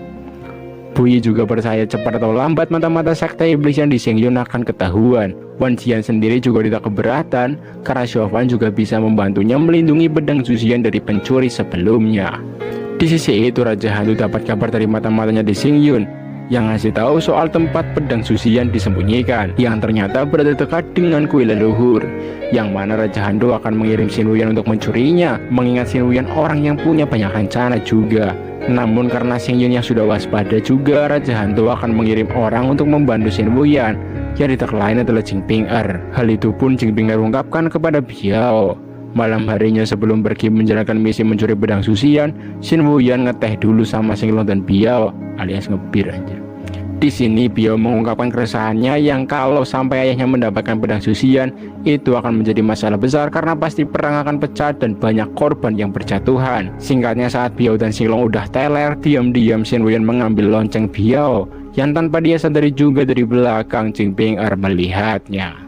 Puyi juga percaya cepat atau lambat mata-mata sekte iblis yang di Xingyun akan ketahuan. Wan Jian sendiri juga tidak keberatan karena Chauvin juga bisa membantunya melindungi pedang Zuxian dari pencuri sebelumnya. Di sisi itu Raja Hantu dapat kabar dari mata-matanya di Xingyun yang ngasih tahu soal tempat pedang Zuxian disembunyikan yang ternyata berada dekat dengan kuil leluhur, yang mana Raja Hantu akan mengirim Xin Wuyan untuk mencurinya, mengingat Xin Wuyan orang yang punya banyak rencana juga. Namun karena Xingyun yang sudah waspada juga, Raja Hantu akan mengirim orang untuk membantu Xin Wuyan, yang tidak lain adalah Jing Ping-er. Hal itu pun Jing Ping-er ungkapkan kepada Biao. Malam harinya sebelum pergi menjalankan misi mencuri pedang Zuxian, Xin Wuyan ngeteh dulu sama Xinglong dan Biao alias ngebir aja. Di sini Biao mengungkapkan keresahannya yang kalau sampai ayahnya mendapatkan pedang Zuxian itu akan menjadi masalah besar karena pasti perang akan pecah dan banyak korban yang berjatuhan. Singkatnya saat Biao dan Xinglong udah teler, diam-diam Xin Wuyan mengambil lonceng Biao yang tanpa dia sadari juga dari belakang Jing Ping-er melihatnya.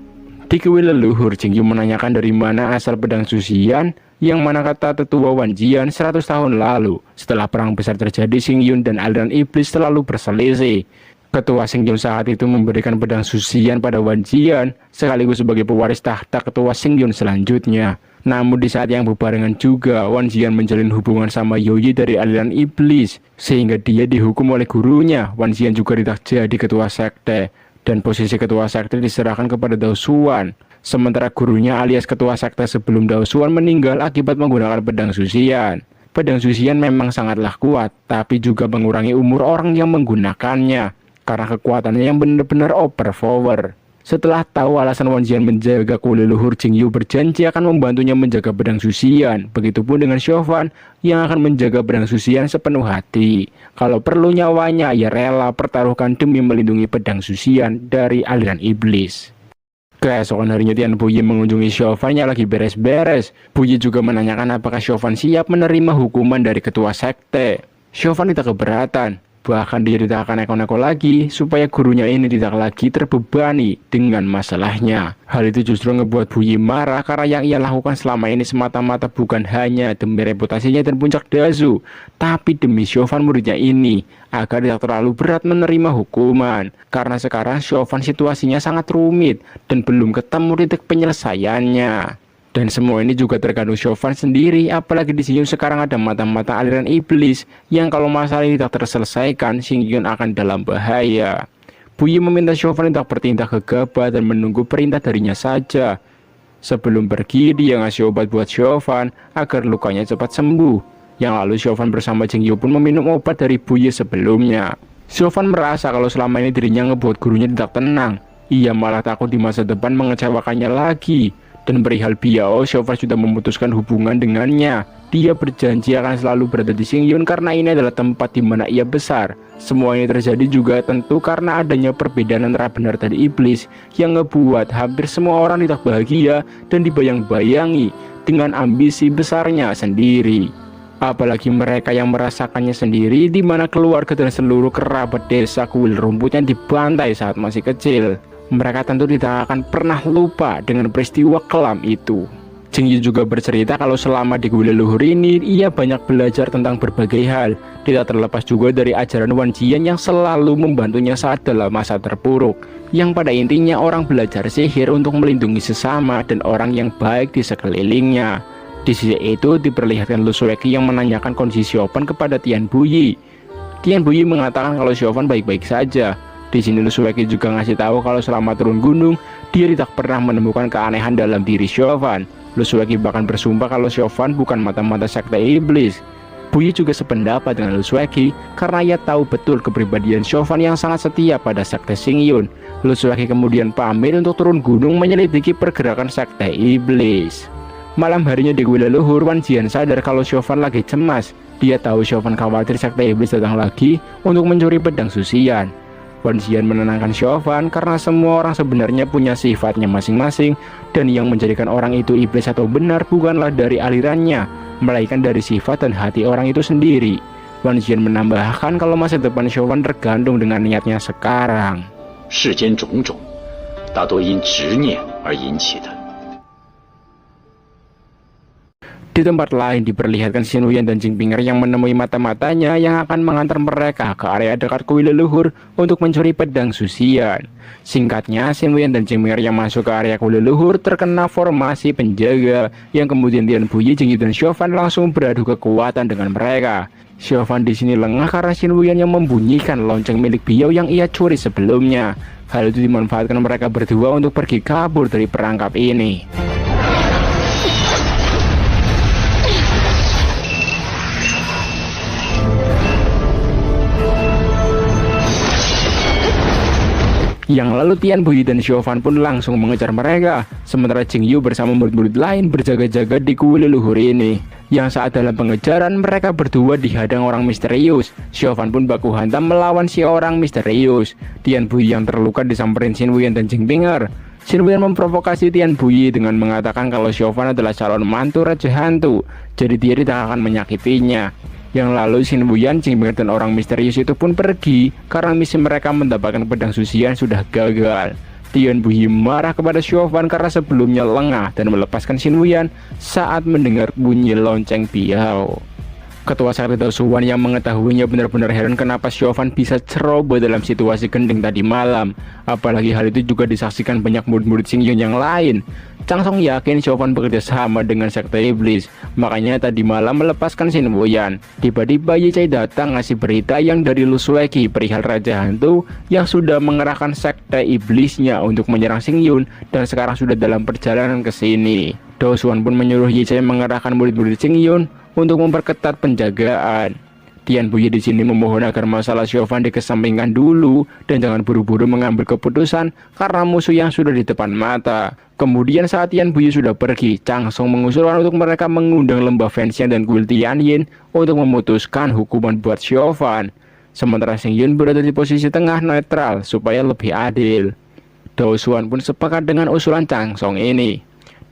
Di kuil leluhur, Jing Yu menanyakan dari mana asal pedang Zuxian, yang mana kata tetua Wan Jian 100 tahun lalu. Setelah perang besar terjadi, Xingyun dan aliran iblis selalu berselisih. Ketua Xingyun saat itu memberikan pedang Zuxian pada Wan Jian, sekaligus sebagai pewaris tahta ketua Xingyun selanjutnya. Namun di saat yang berbarengan juga, Wan Jian menjalin hubungan sama Youyi dari aliran iblis, sehingga dia dihukum oleh gurunya. Wan Jian juga tidak jadi ketua sekte, dan posisi ketua sekte diserahkan kepada Dao Xuan. Sementara gurunya alias ketua sekte sebelum Dao Xuan meninggal akibat menggunakan pedang Zuxian. Pedang Zuxian memang sangatlah kuat, tapi juga mengurangi umur orang yang menggunakannya, karena kekuatannya yang benar-benar overpower. Setelah tahu alasan Wan Jian menjaga kuil leluhur, Jing Yu berjanji akan membantunya menjaga pedang Zuxian. Begitupun dengan Chauvin yang akan menjaga pedang Zuxian sepenuh hati. Kalau perlu nyawanya, ia rela pertaruhkan demi melindungi pedang Zuxian dari aliran iblis. Keesokan harinya Tian Puyi mengunjungi Chauvin yang lagi beres-beres. Puyi juga menanyakan apakah Chauvin siap menerima hukuman dari ketua sekte. Chauvin tidak keberatan. Bahkan dia tidak akan neko-neko lagi supaya gurunya ini tidak lagi terbebani dengan masalahnya. Hal itu justru ngebuat Puyi marah karena yang ia lakukan selama ini semata-mata bukan hanya demi reputasinya dan puncak Dazu, tapi demi Chauvin muridnya ini agar tidak terlalu berat menerima hukuman. Karena sekarang Chauvin situasinya sangat rumit dan belum ketemu titik penyelesaiannya. Dan semua ini juga tergantung Chauvin sendiri, apalagi di Xingyun sekarang ada mata-mata aliran iblis yang kalau masalah ini tidak terselesaikan, Xingyun akan dalam bahaya. Puyi meminta Chauvin tidak bertindak gegabah dan menunggu perintah darinya saja. Sebelum pergi, dia ngasih obat buat Chauvin agar lukanya cepat sembuh. Yang lalu Chauvin bersama Jing Yu pun meminum obat dari Puyi sebelumnya. Chauvin merasa kalau selama ini dirinya ngebuat gurunya tidak tenang. Ia malah takut di masa depan mengecewakannya lagi. Dan perihal Biao, Chauvin sudah memutuskan hubungan dengannya. Dia berjanji akan selalu berada di Xingyun karena ini adalah tempat di mana ia besar. Semua ini terjadi juga tentu karena adanya perbedaan antara benar dan iblis yang ngebuat hampir semua orang tidak bahagia dan dibayang-bayangi dengan ambisi besarnya sendiri. Apalagi mereka yang merasakannya sendiri, di mana keluarga dan seluruh kerabat desa kuil rumputnya dibantai saat masih kecil. Mereka tentu tidak akan pernah lupa dengan peristiwa kelam itu. Jing Yu juga bercerita kalau selama di kuil leluhur ini, ia banyak belajar tentang berbagai hal. Tidak terlepas juga dari ajaran Wan Jian yang selalu membantunya saat dalam masa terpuruk. Yang pada intinya orang belajar sihir untuk melindungi sesama dan orang yang baik di sekelilingnya. Di sisi itu diperlihatkan Lu Sueki yang menanyakan kondisi Chauvin kepada Tian Puyi. Tian Puyi mengatakan kalau Chauvin baik-baik saja. Di sini Lu Sueki juga ngasih tahu kalau selama turun gunung, dia tidak pernah menemukan keanehan dalam diri Chauvin. Lu Sueki bahkan bersumpah kalau Chauvin bukan mata-mata sekte iblis. Puyi juga sependapat dengan Lu Sueki karena ia tahu betul kepribadian Chauvin yang sangat setia pada sekte Xingyun. Lu Sueki kemudian pamit untuk turun gunung menyelidiki pergerakan sekte iblis. Malam harinya di kuil leluhur, Wan Jian sadar kalau Chauvin lagi cemas. Dia tahu Chauvin khawatir sekte iblis datang lagi untuk mencuri pedang Zuxian. Wan Jian menenangkan Chauvin karena semua orang sebenarnya punya sifatnya masing-masing, dan yang menjadikan orang itu iblis atau benar bukanlah dari alirannya, melainkan dari sifat dan hati orang itu sendiri. Wan Jian menambahkan kalau masa depan Xiaofan tergantung dengan niatnya sekarang. 世间种种，大多因执念而引起的。 Di tempat lain diperlihatkan Xin Wuyan dan Jing Pinger yang menemui mata-matanya yang akan mengantar mereka ke area dekat kuil leluhur untuk mencuri pedang susian. Singkatnya, Xin Wuyan dan Jing Pinger yang masuk ke area kuil leluhur terkena formasi penjaga yang kemudian Tian Puyi, Jing Yu dan Xiaofan langsung beradu kekuatan dengan mereka. Xiaofan di sini lengah karena Xin Wuyan yang membunyikan lonceng milik Biao yang ia curi sebelumnya. Hal itu dimanfaatkan mereka berdua untuk pergi kabur dari perangkap ini. Yang lalu Tian Puyi dan Xiaofan pun langsung mengejar mereka, sementara Jing Yu bersama murid-murid lain berjaga-jaga di kuil leluhur ini. Yang saat dalam pengejaran mereka berdua dihadang orang misterius. Xiaofan pun baku hantam melawan si orang misterius. Tian Puyi yang terluka disamperin Xin Wuyan dan Jing Pinger. Xin Wuyan memprovokasi Tian Puyi dengan mengatakan kalau Xiaofan adalah calon mantu Raja Hantu, jadi dia tidak akan menyakitinya. Yang lalu Xin Wuyan, Jing Pinger dan orang misterius itu pun pergi karena misi mereka mendapatkan pedang susian sudah gagal. Tian Puyi marah kepada Xiaofan karena sebelumnya lengah dan melepaskan Xin Wuyan saat mendengar bunyi lonceng Biao. Ketua Sakti Dao Suan yang mengetahuinya benar-benar heran kenapa Xiaofan bisa ceroboh dalam situasi genting tadi malam. Apalagi hal itu juga disaksikan banyak murid-murid Xingyun yang lain. Chang Song yakin Xiaofan bekerja sama dengan Sekte Iblis, makanya tadi malam melepaskan Xin Wuyan. Tiba-tiba Ye Chai datang ngasih berita yang dari Lu Sueki perihal Raja Hantu yang sudah mengerahkan Sekte Iblisnya untuk menyerang Xingyun dan sekarang sudah dalam perjalanan ke sini. Dao Suan pun menyuruh Ye Chai mengerahkan murid-murid Xingyun untuk memperketat penjagaan. Tian Puyi di sini memohon agar masalah Xiaofan dikesampingkan dulu dan jangan buru-buru mengambil keputusan karena musuh yang sudah di depan mata. Kemudian saat Tian Puyi sudah pergi, Chang Song mengusulkan untuk mereka mengundang lembah Fenxian dan kuil Tianyin untuk memutuskan hukuman buat Xiaofan. Sementara Xingyun berada di posisi tengah netral supaya lebih adil. Dao Suan pun sepakat dengan usulan Chang Song ini.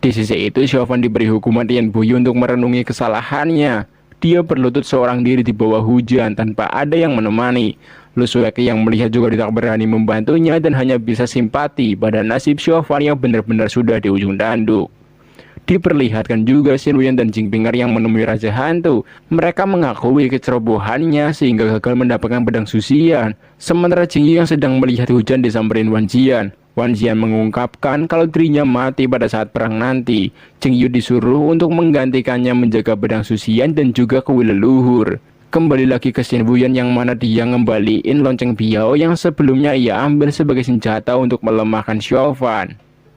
Di sisi itu Xiaofan diberi hukuman Tian Puyi untuk merenungi kesalahannya. Dia berlutut seorang diri di bawah hujan tanpa ada yang menemani. Lu Sueki yang melihat juga tidak berani membantunya dan hanya bisa simpati pada nasib Xiaofan yang benar-benar sudah di ujung tanduk. Diperlihatkan juga Xin Wuyan dan Jing Pinger yang menemui Raja Hantu. Mereka mengakui kecerobohannya sehingga gagal mendapatkan pedang susian. Sementara Jing Yu yang sedang melihat hujan disamperin Wan Jian. Wan Jian mengungkapkan kalau dirinya mati pada saat perang nanti. Jing Yu disuruh untuk menggantikannya menjaga pedang susian dan juga kuil leluhur. Kembali lagi ke Xin Wuyan yang mana dia ngembaliin lonceng Biao yang sebelumnya ia ambil sebagai senjata untuk melemahkan Xiaofan.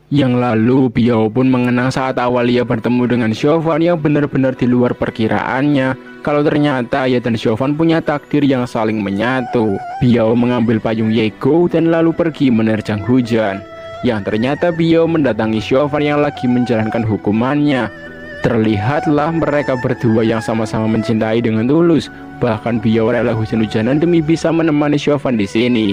Yang lalu Biao pun mengenang saat awal ia bertemu dengan Xiaofan yang benar-benar di luar perkiraannya. Kalau ternyata ia dan Xiaofan punya takdir yang saling menyatu. Biao mengambil payung Yego dan lalu pergi menerjang hujan. Yang ternyata Biao mendatangi Xiaofan yang lagi menjalankan hukumannya. Terlihatlah mereka berdua yang sama-sama mencintai dengan tulus. Bahkan Biao rela hujan-hujanan demi bisa menemani Xiaofan di sini.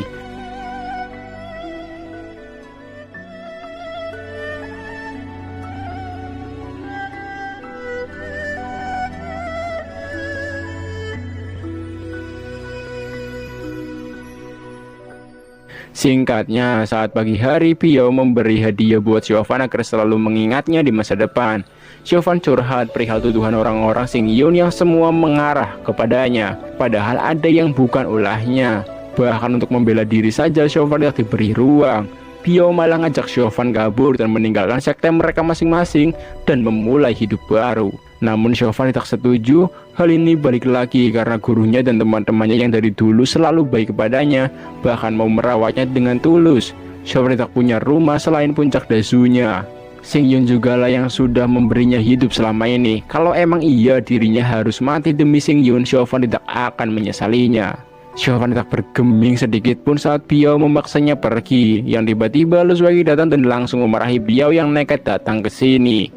Singkatnya, saat pagi hari Biao memberi hadiah buat Xiaofan agar selalu mengingatnya di masa depan. Xiaofan curhat perihal tuduhan orang-orang Xingyun yang semua mengarah kepadanya, padahal ada yang bukan ulahnya. Bahkan untuk membela diri saja Xiaofan tidak diberi ruang. Biao malah ngajak Xiaofan kabur dan meninggalkan sekte mereka masing-masing dan memulai hidup baru. Namun Xiaofan tidak setuju. Hal ini balik lagi karena gurunya dan teman-temannya yang dari dulu selalu baik kepadanya, bahkan mau merawatnya dengan tulus. Xiaofan tidak punya rumah selain puncak dasunya. Xingyun juga lah yang sudah memberinya hidup selama ini. Kalau emang iya dirinya harus mati demi Xingyun, Xiaofan tidak akan menyesalinya. Xiaofan tidak bergeming sedikit pun saat Biao memaksanya pergi. Yang tiba-tiba Lu Sueki datang dan langsung memarahi Biao yang nekat datang ke sini.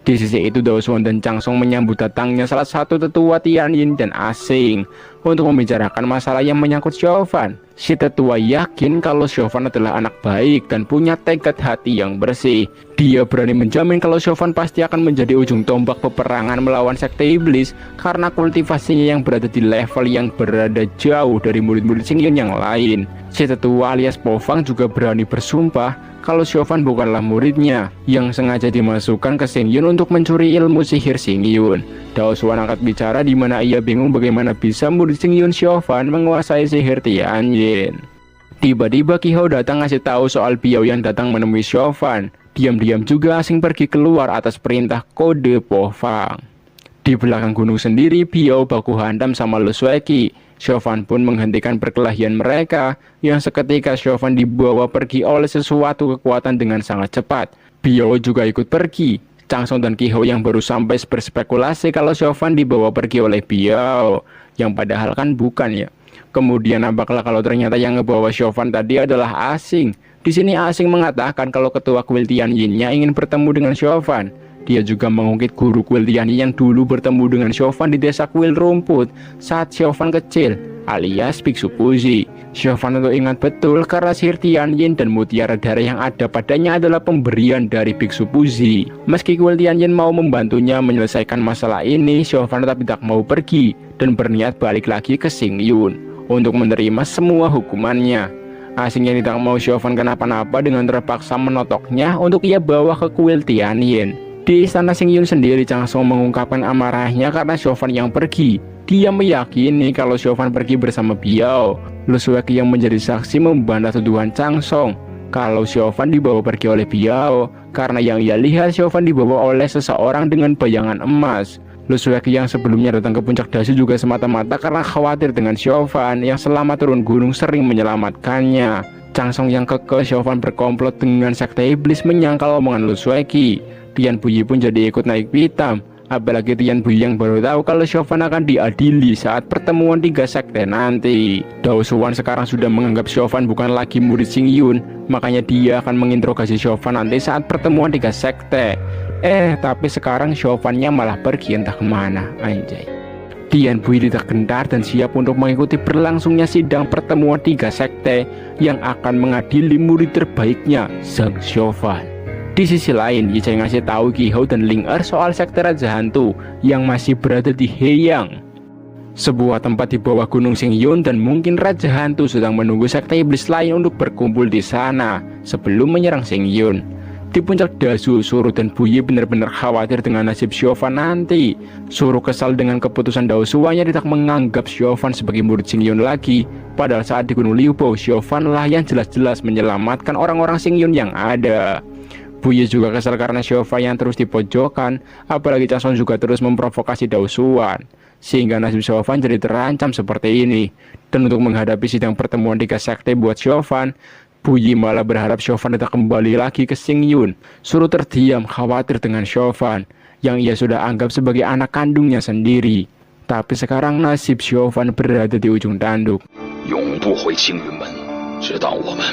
Di sisi itu, Dao Suan dan Chang Song menyambut datangnya salah satu tetua Tianyin dan asing untuk membicarakan masalah yang menyangkut Chauvin. Si tetua yakin kalau Chauvin adalah anak baik dan punya tekad hati yang bersih. Dia berani menjamin kalau Chauvin pasti akan menjadi ujung tombak peperangan melawan sekte iblis karena kultivasinya yang berada di level yang berada jauh dari murid-murid Xingyun yang lain. Si tetua alias Po Fang juga berani bersumpah kalau Chauvin bukanlah muridnya yang sengaja dimasukkan ke Xingyun untuk mencuri ilmu sihir Xingyun. Dao Suan angkat bicara di mana ia bingung bagaimana bisa murid Xingyun Chauvin menguasai sihir Tianyin. Tiba-tiba Qi Hou datang ngasih tahu soal Biao yang datang menemui Chauvin. Diam-diam juga asing pergi keluar atas perintah kode Po Fang. Di belakang gunung sendiri, Biao baku hantam sama Lu Sueki. Chauvin pun menghentikan perkelahian mereka, yang seketika Chauvin dibawa pergi oleh sesuatu kekuatan dengan sangat cepat. Biao juga ikut pergi. Chang Song dan Qi Hou yang baru sampai berspekulasi kalau Chauvin dibawa pergi oleh Biao, yang padahal kan bukan ya. Kemudian nampaklah kalau ternyata yang ngebawa Chauvin tadi adalah asing. Di sini asing mengatakan kalau ketua kuil Tianyin-nya ingin bertemu dengan Chauvin. Dia juga mengungkit guru kuil Tianyin yang dulu bertemu dengan Chauvin di desa kuil rumput saat Chauvin kecil, alias Biksu Puzi. Chauvin tentu ingat betul karena sihir Tianyin dan mutiara darah yang ada padanya adalah pemberian dari Biksu Puzi. Meski kuil Tianyin mau membantunya menyelesaikan masalah ini, Chauvin tetap tidak mau pergi dan berniat balik lagi ke Xingyun untuk menerima semua hukumannya. Asing yang tidak mau Chauvin kenapa-napa dengan terpaksa menotoknya untuk ia bawa ke kuil Tianyin. Di istana Xingyun sendiri, Chang Song mengungkapkan amarahnya karena Chauvin yang pergi. Dia meyakini kalau Chauvin pergi bersama Biao. Lu Sueki yang menjadi saksi membantah tuduhan Chang Song kalau Chauvin dibawa pergi oleh Biao karena yang ia lihat Chauvin dibawa oleh seseorang dengan bayangan emas. Lu Sueki yang sebelumnya datang ke puncak Dasu juga semata-mata karena khawatir dengan Chauvin yang selama turun gunung sering menyelamatkannya. Chang Song yang kekeh Chauvin berkomplot dengan sekte iblis menyangkal omongan Lu Sueki. Tian Puyi pun jadi ikut naik pitam. Apalagi Tian Puyi yang baru tahu kalau Chauvin akan diadili saat pertemuan 3 sekte nanti. Dao Suan sekarang sudah menganggap Chauvin bukan lagi murid Xingyun, makanya dia akan menginterogasi Chauvin nanti saat pertemuan 3 sekte. Tapi sekarang Chauvin-nya malah pergi entah kemana, anjay. Tian Puyi tidak gentar dan siap untuk mengikuti berlangsungnya sidang pertemuan 3 sekte yang akan mengadili murid terbaiknya, Zhang Chauvin. Di sisi lain, Ye Chai ngasih tahu Qi Hou dan Ling Er soal sekte Raja Hantu yang masih berada di Heiyang, sebuah tempat di bawah gunung Xingyun, dan mungkin Raja Hantu sedang menunggu sekte iblis lain untuk berkumpul di sana sebelum menyerang Xingyun. Di puncak Dasu, Suru dan Puyi benar-benar khawatir dengan nasib Chauvin nanti. Suru kesal dengan keputusan Dao Suan yang tidak menganggap Chauvin sebagai murid Xingyun lagi. Padahal saat di Gunung Liupo, Chauvin lah yang jelas-jelas menyelamatkan orang-orang Xingyun yang ada. Puyi juga kesal karena Chauvin yang terus dipojokkan, apalagi Chang Song juga terus memprovokasi Dao Suan, sehingga nasib Chauvin jadi terancam seperti ini. Dan untuk menghadapi sidang pertemuan 3 sekte buat Chauvin, Puyi malah berharap Chauvin tidak kembali lagi ke Xingyun. Suruh terdiam khawatir dengan Chauvin yang ia sudah anggap sebagai anak kandungnya sendiri. Tapi sekarang nasib Chauvin berada di ujung tanduk. 永不回青云门，直到我们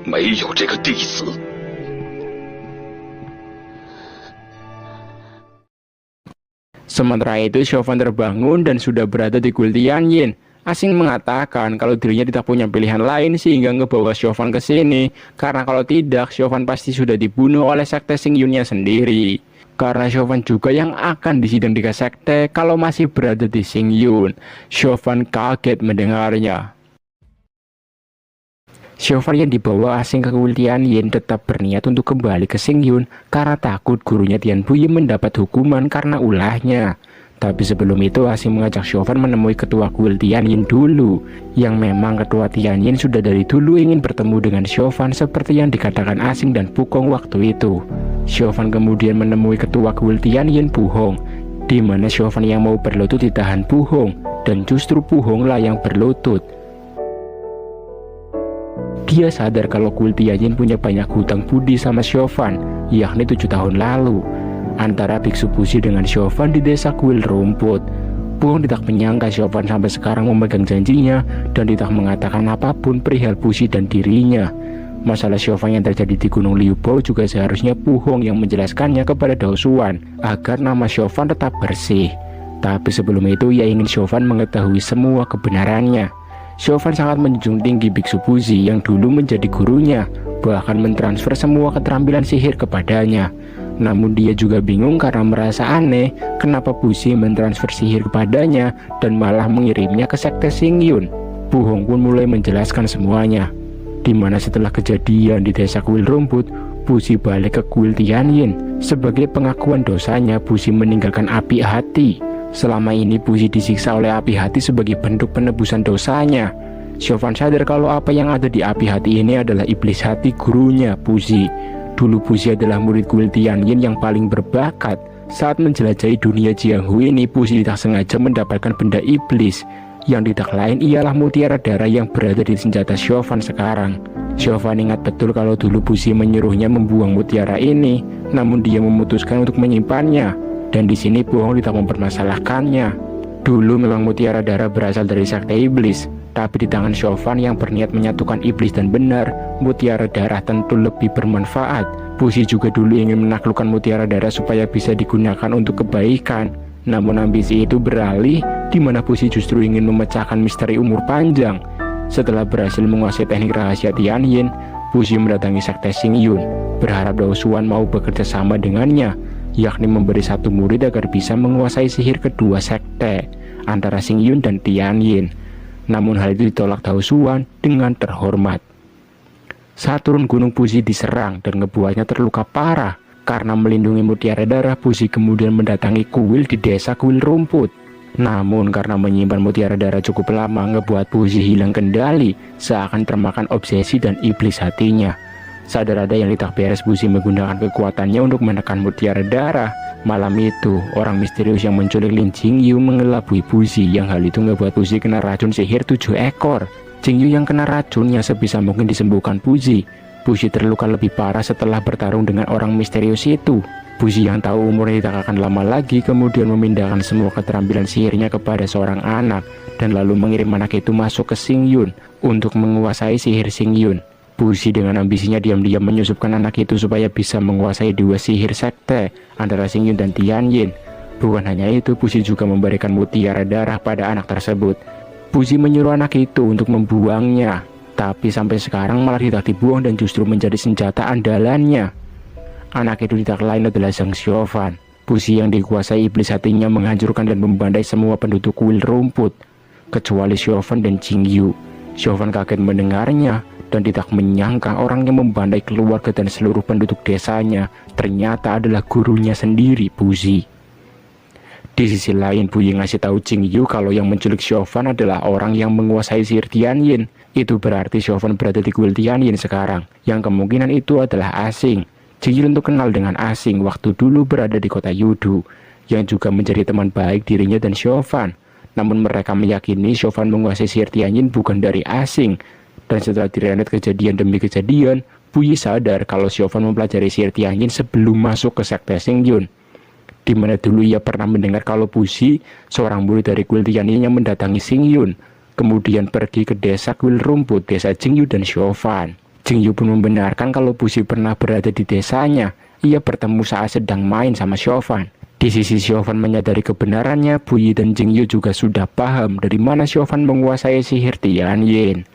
没有这个弟子。 Sementara itu, Chauvin terbangun dan sudah berada di kuil Tianyin. Asing mengatakan kalau dirinya tidak punya pilihan lain sehingga ngebawa Chauvin ke sini, karena kalau tidak Chauvin pasti sudah dibunuh oleh sekte Xingyun-nya sendiri. Karena Chauvin juga yang akan disidang 3 sekte kalau masih berada di Xingyun. Chauvin kaget mendengarnya. Chauvin yang dibawa asing ke kuil Tianyin tetap berniat untuk kembali ke Xingyun karena takut gurunya Tian Puyi mendapat hukuman karena ulahnya. Tapi sebelum itu asing mengajak Chauvin menemui ketua kuil Tianyin dulu, yang memang ketua Tianyin sudah dari dulu ingin bertemu dengan Chauvin seperti yang dikatakan asing dan Pukong waktu itu. Chauvin kemudian menemui ketua kuil Tianyin Puhong, di mana Chauvin yang mau berlutut ditahan Puhong, dan justru Puhong lah yang berlutut. Dia sadar kalau kuil Tianyin punya banyak hutang budi sama Chauvin, yakni 7 tahun lalu, antara Biksu Puzi dengan Chauvin di desa kuil rumput. Puhong tidak menyangka Chauvin sampai sekarang memegang janjinya dan tidak mengatakan apapun perihal Puzi dan dirinya. Masalah Xiaofan yang terjadi di Gunung Liubo juga seharusnya Pu Hong yang menjelaskannya kepada Dao Xuan agar nama Xiaofan tetap bersih. Tapi sebelum itu ia ingin Xiaofan mengetahui semua kebenarannya. Xiaofan sangat menjunjung tinggi Biksu Puzi yang dulu menjadi gurunya, bahkan mentransfer semua keterampilan sihir kepadanya. Namun dia juga bingung karena merasa aneh kenapa Puzi mentransfer sihir kepadanya dan malah mengirimnya ke sekte Xingyun. Pu Hong pun mulai menjelaskan semuanya, dimana setelah kejadian di desa kuil rumput, Puzi balik ke kuil Tianyin. Sebagai pengakuan dosanya, Puzi meninggalkan api hati. Selama ini Puzi disiksa oleh api hati sebagai bentuk penebusan dosanya. Xiaofan sadar kalau apa yang ada di api hati ini adalah iblis hati gurunya Puzi. Dulu Puzi adalah murid kuil Tianyin yang paling berbakat. Saat menjelajahi dunia Jianghu ini, Puzi tidak sengaja mendapatkan benda iblis. Yang tidak lain ialah mutiara darah yang berada di senjata Xiaofan sekarang. Xiaofan ingat betul kalau dulu Puzi menyuruhnya membuang mutiara ini, namun dia memutuskan untuk menyimpannya. Dan di sini Pu Hong tidak mempermasalahkannya. Dulu memang mutiara darah berasal dari sekte iblis, tapi di tangan Xiaofan yang berniat menyatukan iblis dan benar, mutiara darah tentu lebih bermanfaat. Puzi juga dulu ingin menaklukkan mutiara darah supaya bisa digunakan untuk kebaikan. Namun ambisi itu beralih, di mana Puzi justru ingin memecahkan misteri umur panjang. Setelah berhasil menguasai teknik rahasia Tianyin, Puzi mendatangi sekte Xingyun, berharap Dao Xuan mau bekerja sama dengannya, yakni memberi satu murid agar bisa menguasai sihir kedua sekte antara Xingyun dan Tianyin. Namun hal itu ditolak Dao Xuan dengan terhormat. Saat turun gunung, Puzi diserang dan ngebuatnya terluka parah. Karena melindungi mutiara darah, Puzi kemudian mendatangi kuil di desa kuil rumput. Namun karena menyimpan mutiara darah cukup lama, ngebuat Puzi hilang kendali, seakan termakan obsesi dan iblis hatinya. Sadar ada yang tidak beres, Puzi menggunakan kekuatannya untuk menekan mutiara darah. Malam itu, orang misterius yang menculik Lin Jingyu mengelabui Puzi, yang hal itu ngebuat Puzi kena racun sihir 7 ekor. Jingyu yang kena racunnya sebisa mungkin disembuhkan Puzi. Puzi terluka lebih parah setelah bertarung dengan orang misterius itu. Puzi yang tahu umurnya tidak akan lama lagi kemudian memindahkan semua keterampilan sihirnya kepada seorang anak, dan lalu mengirim anak itu masuk ke Xingyun untuk menguasai sihir Xingyun. Puzi dengan ambisinya diam-diam menyusupkan anak itu supaya bisa menguasai dua sihir sekte antara Xingyun dan Tianyin. Bukan hanya itu, Puzi juga memberikan mutiara darah pada anak tersebut. Puzi menyuruh anak itu untuk membuangnya, tapi sampai sekarang malah tidak dibuang dan justru menjadi senjata andalannya. Anak itu tidak lain adalah Zhang Xiaofan. Puzi yang dikuasai iblis hatinya menghancurkan dan membandai semua penduduk kuil rumput, kecuali Xiaofan dan Jingyu. Xiaofan kaget mendengarnya dan tidak menyangka orang yang membandai keluarga dan seluruh penduduk desanya ternyata adalah gurunya sendiri, Puzi. Di sisi lain, Puzi ngasih tahu Jingyu kalau yang menculik Xiaofan adalah orang yang menguasai sihir Tianyin. Itu berarti Xiaofan berada di kuil Tianyin sekarang, yang kemungkinan itu adalah asing. Jingyu tentu kenal dengan asing waktu dulu berada di kota Yudu, yang juga menjadi teman baik dirinya dan Xiaofan. Namun mereka meyakini Xiaofan menguasai sihir Tianyin bukan dari asing. Dan setelah direndam kejadian demi kejadian, Puyi sadar kalau Xiaofan mempelajari sihir Tianyin sebelum masuk ke sekte Xingyun, di mana dulu ia pernah mendengar kalau Puzi, seorang murid dari kuil Tianyin yang mendatangi Xingyun, kemudian pergi ke desa kuil rumput, desa Jingyu dan Xiaofan. Jingyu pun membenarkan kalau Puzi pernah berada di desanya. Ia bertemu saat sedang main sama Xiaofan. Di sisi Xiaofan menyadari kebenarannya, Puyi dan Jingyu juga sudah paham dari mana Xiaofan menguasai sihir Tianyin.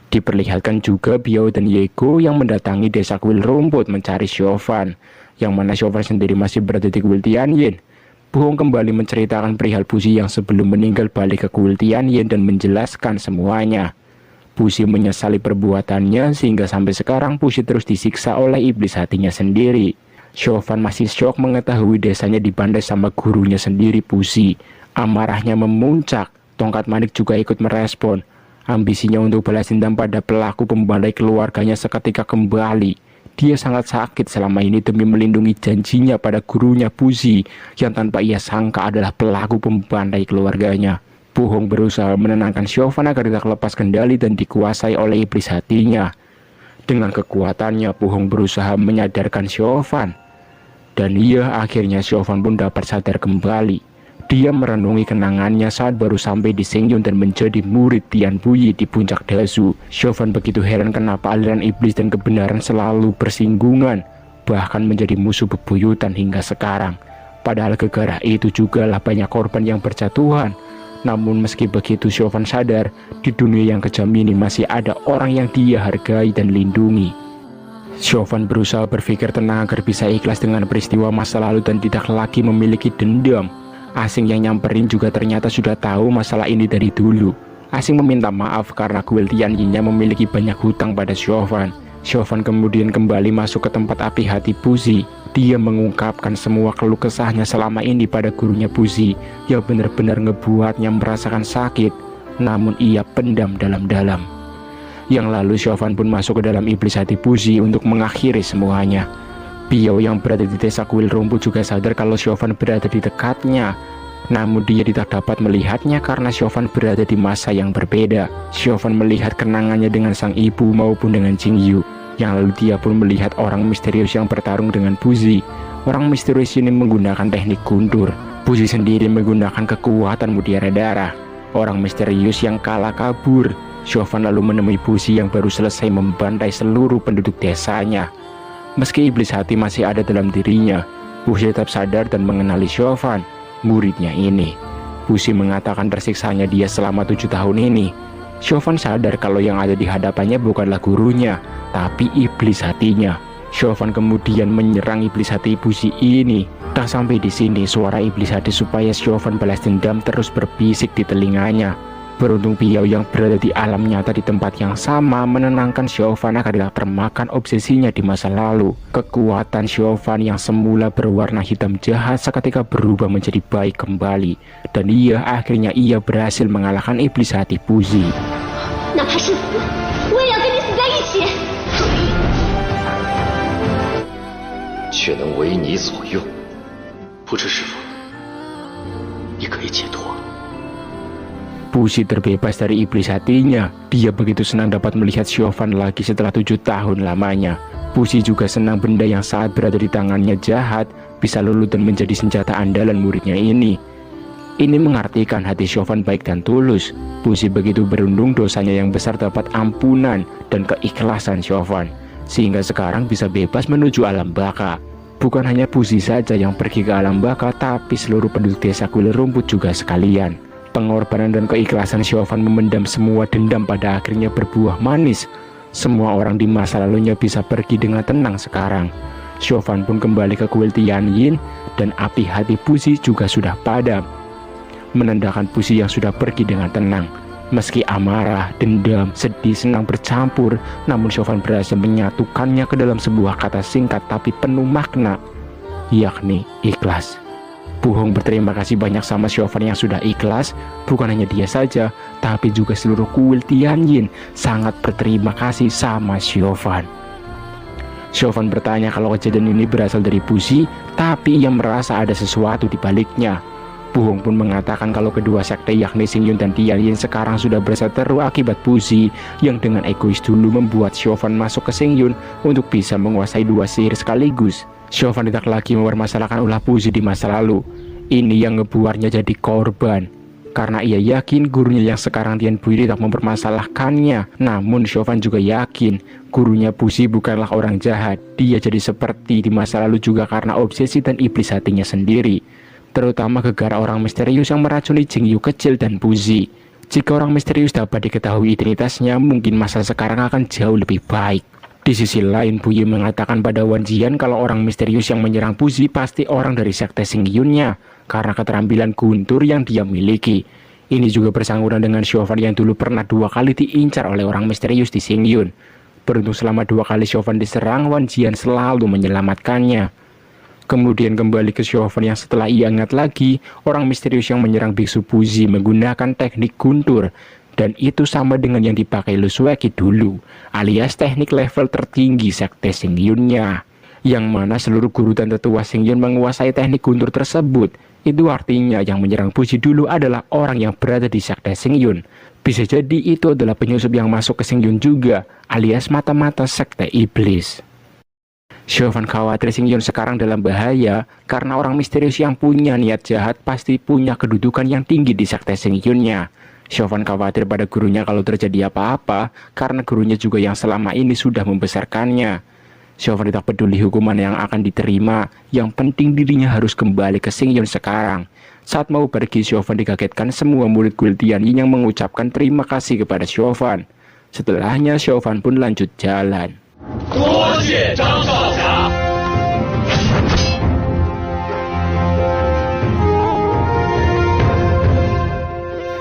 Diperlihatkan juga Biao dan Yego yang mendatangi desa kuil rumput mencari Xiaofan, yang mana Xiaofan sendiri masih berada di kuil Tianyin. Pu Hong kembali menceritakan perihal Puzi yang sebelum meninggal balik ke kuil Tianyin dan menjelaskan semuanya. Puzi menyesali perbuatannya sehingga sampai sekarang Puzi terus disiksa oleh iblis hatinya sendiri. Xiaofan masih syok mengetahui desanya dibandai sama gurunya sendiri, Puzi. Amarahnya memuncak, tongkat manik juga ikut merespon. Ambisinya untuk balas dendam pada pelaku pembandai keluarganya seketika kembali. Dia sangat sakit selama ini demi melindungi janjinya pada gurunya Puzi yang tanpa ia sangka adalah pelaku pembandai keluarganya. Pu Hong berusaha menenangkan Xiaofan agar tidak lepas kendali dan dikuasai oleh iblis hatinya. Dengan kekuatannya, Pu Hong berusaha menyadarkan Xiaofan. Dan akhirnya Xiaofan pun dapat sadar kembali. Dia merenungi kenangannya saat baru sampai di Sengyun dan menjadi murid Tian Puyi di puncak Dasu. Chauvin begitu heran kenapa aliran iblis dan kebenaran selalu bersinggungan, bahkan menjadi musuh bebuyutan hingga sekarang. Padahal gegara itu jugalah banyak korban yang berjatuhan. Namun meski begitu, Chauvin sadar di dunia yang kejam ini masih ada orang yang dia hargai dan lindungi. Chauvin berusaha berpikir tenang agar bisa ikhlas dengan peristiwa masa lalu dan tidak lagi memiliki dendam. Asing yang nyamperin juga ternyata sudah tahu masalah ini dari dulu. Asing meminta maaf karena kuil Tianyin-nya memiliki banyak hutang pada Chauvin. Chauvin kemudian kembali masuk ke tempat api hati Puzi. Dia mengungkapkan semua keluh kesahnya selama ini pada gurunya Puzi yang benar-benar ngebuatnya merasakan sakit, namun ia pendam dalam-dalam. Yang lalu Chauvin pun masuk ke dalam iblis hati Puzi untuk mengakhiri semuanya. Piao yang berada di desa kuil rumput juga sadar kalau Chauvin berada di dekatnya. Namun dia tidak dapat melihatnya karena Chauvin berada di masa yang berbeda. Chauvin melihat kenangannya dengan sang ibu maupun dengan Jingyu. Yang lalu dia pun melihat orang misterius yang bertarung dengan Puzi. Orang misterius ini menggunakan teknik guntur. Puzi sendiri menggunakan kekuatan mutiara darah. Orang misterius yang kalah kabur. Chauvin lalu menemui Puzi yang baru selesai membantai seluruh penduduk desanya. Meski iblis hati masih ada dalam dirinya, Puzi tetap sadar dan mengenali Chauvin, muridnya ini. Puzi mengatakan tersiksanya dia selama 7 tahun ini. Chauvin sadar kalau yang ada di hadapannya bukanlah gurunya, tapi iblis hatinya. Chauvin kemudian menyerang iblis hati Puzi ini. Tak sampai di sini, suara iblis hati supaya Chauvin balas dendam terus berbisik di telinganya. Beruntung Piao yang berada di alam nyata di tempat yang sama menenangkan Chauvin agar tidak termakan obsesinya di masa lalu. Kekuatan Chauvin yang semula berwarna hitam jahat seketika berubah menjadi baik kembali. Dan akhirnya ia berhasil mengalahkan iblis hati Puzi. 哪怕是死，我也要跟你死在一起。却能为你所用。不知师傅，你可以解脱。 Puzi terbebas dari iblis hatinya. Dia begitu senang dapat melihat Chauvin lagi setelah 7 tahun lamanya. Puzi juga senang benda yang saat berada di tangannya jahat bisa luluh dan menjadi senjata andalan muridnya ini. Ini mengartikan hati Chauvin baik dan tulus. Puzi begitu beruntung dosanya yang besar dapat ampunan dan keikhlasan Chauvin, sehingga sekarang bisa bebas menuju alam baka. Bukan hanya Puzi saja yang pergi ke alam baka, tapi seluruh penduduk desa kuil rumput juga sekalian. Pengorbanan dan keikhlasan Chauvin memendam semua dendam pada akhirnya berbuah manis. Semua orang di masa lalunya bisa pergi dengan tenang sekarang. Chauvin pun kembali ke kuil Tianyin dan api hati Puzi juga sudah padam, menandakan Puzi yang sudah pergi dengan tenang. Meski amarah, dendam, sedih, senang bercampur, namun Chauvin berhasil menyatukannya ke dalam sebuah kata singkat tapi penuh makna, yakni ikhlas. Puhong berterima kasih banyak sama Chauvin yang sudah ikhlas. Bukan hanya dia saja, tapi juga seluruh kuil Tianyin sangat berterima kasih sama Chauvin. Chauvin bertanya kalau kejadian ini berasal dari Puzi, tapi ia merasa ada sesuatu di baliknya. Puhong pun mengatakan kalau kedua sekte yakni Xingyun dan Tianyin sekarang sudah berseteru akibat Puzi yang dengan egois dulu membuat Chauvin masuk ke Xingyun untuk bisa menguasai 2 sihir sekaligus. Chauvin tidak lagi mempermasalahkan ulah Puzi di masa lalu. Ini yang ngebuatnya jadi korban, karena ia yakin gurunya yang sekarang Tian Puyi tidak mempermasalahkannya. Namun Chauvin juga yakin gurunya Puzi bukanlah orang jahat. Dia jadi seperti di masa lalu juga karena obsesi dan iblis hatinya sendiri, terutama gegara orang misterius yang meracuni Jingyu kecil dan Puzi. Jika orang misterius dapat diketahui identitasnya, mungkin masa sekarang akan jauh lebih baik. Di sisi lain, Puyi mengatakan pada Wan Jian kalau orang misterius yang menyerang Puzi pasti orang dari sekte Xingyun-nya karena keterampilan guntur yang dia miliki. Ini juga bersangkutan dengan Chauvin yang dulu pernah 2 kali diincar oleh orang misterius di Xingyun. Beruntung selama 2 kali Chauvin diserang, Wan Jian selalu menyelamatkannya. Kemudian kembali ke Chauvin yang setelah ia ingat lagi, orang misterius yang menyerang biksu Puzi menggunakan teknik guntur. Dan itu sama dengan yang dipakai Lu Sueki dulu, alias teknik level tertinggi sekte Xingyun-nya. Yang mana seluruh guru dan tetua Xingyun menguasai teknik guntur tersebut. Itu artinya yang menyerang Puzi dulu adalah orang yang berada di sekte Xingyun. Bisa jadi itu adalah penyusup yang masuk ke Xingyun juga, alias mata-mata sekte iblis. Chauvin khawatir Xingyun sekarang dalam bahaya karena orang misterius yang punya niat jahat pasti punya kedudukan yang tinggi di sekte Xingyunnya. Chauvin khawatir pada gurunya kalau terjadi apa-apa karena gurunya juga yang selama ini sudah membesarkannya. Chauvin tidak peduli hukuman yang akan diterima, yang penting dirinya harus kembali ke Xingyun sekarang. Saat mau pergi, Chauvin dikagetkan semua murid Guild Tianyin yang mengucapkan terima kasih kepada Chauvin. Setelahnya Chauvin pun lanjut jalan.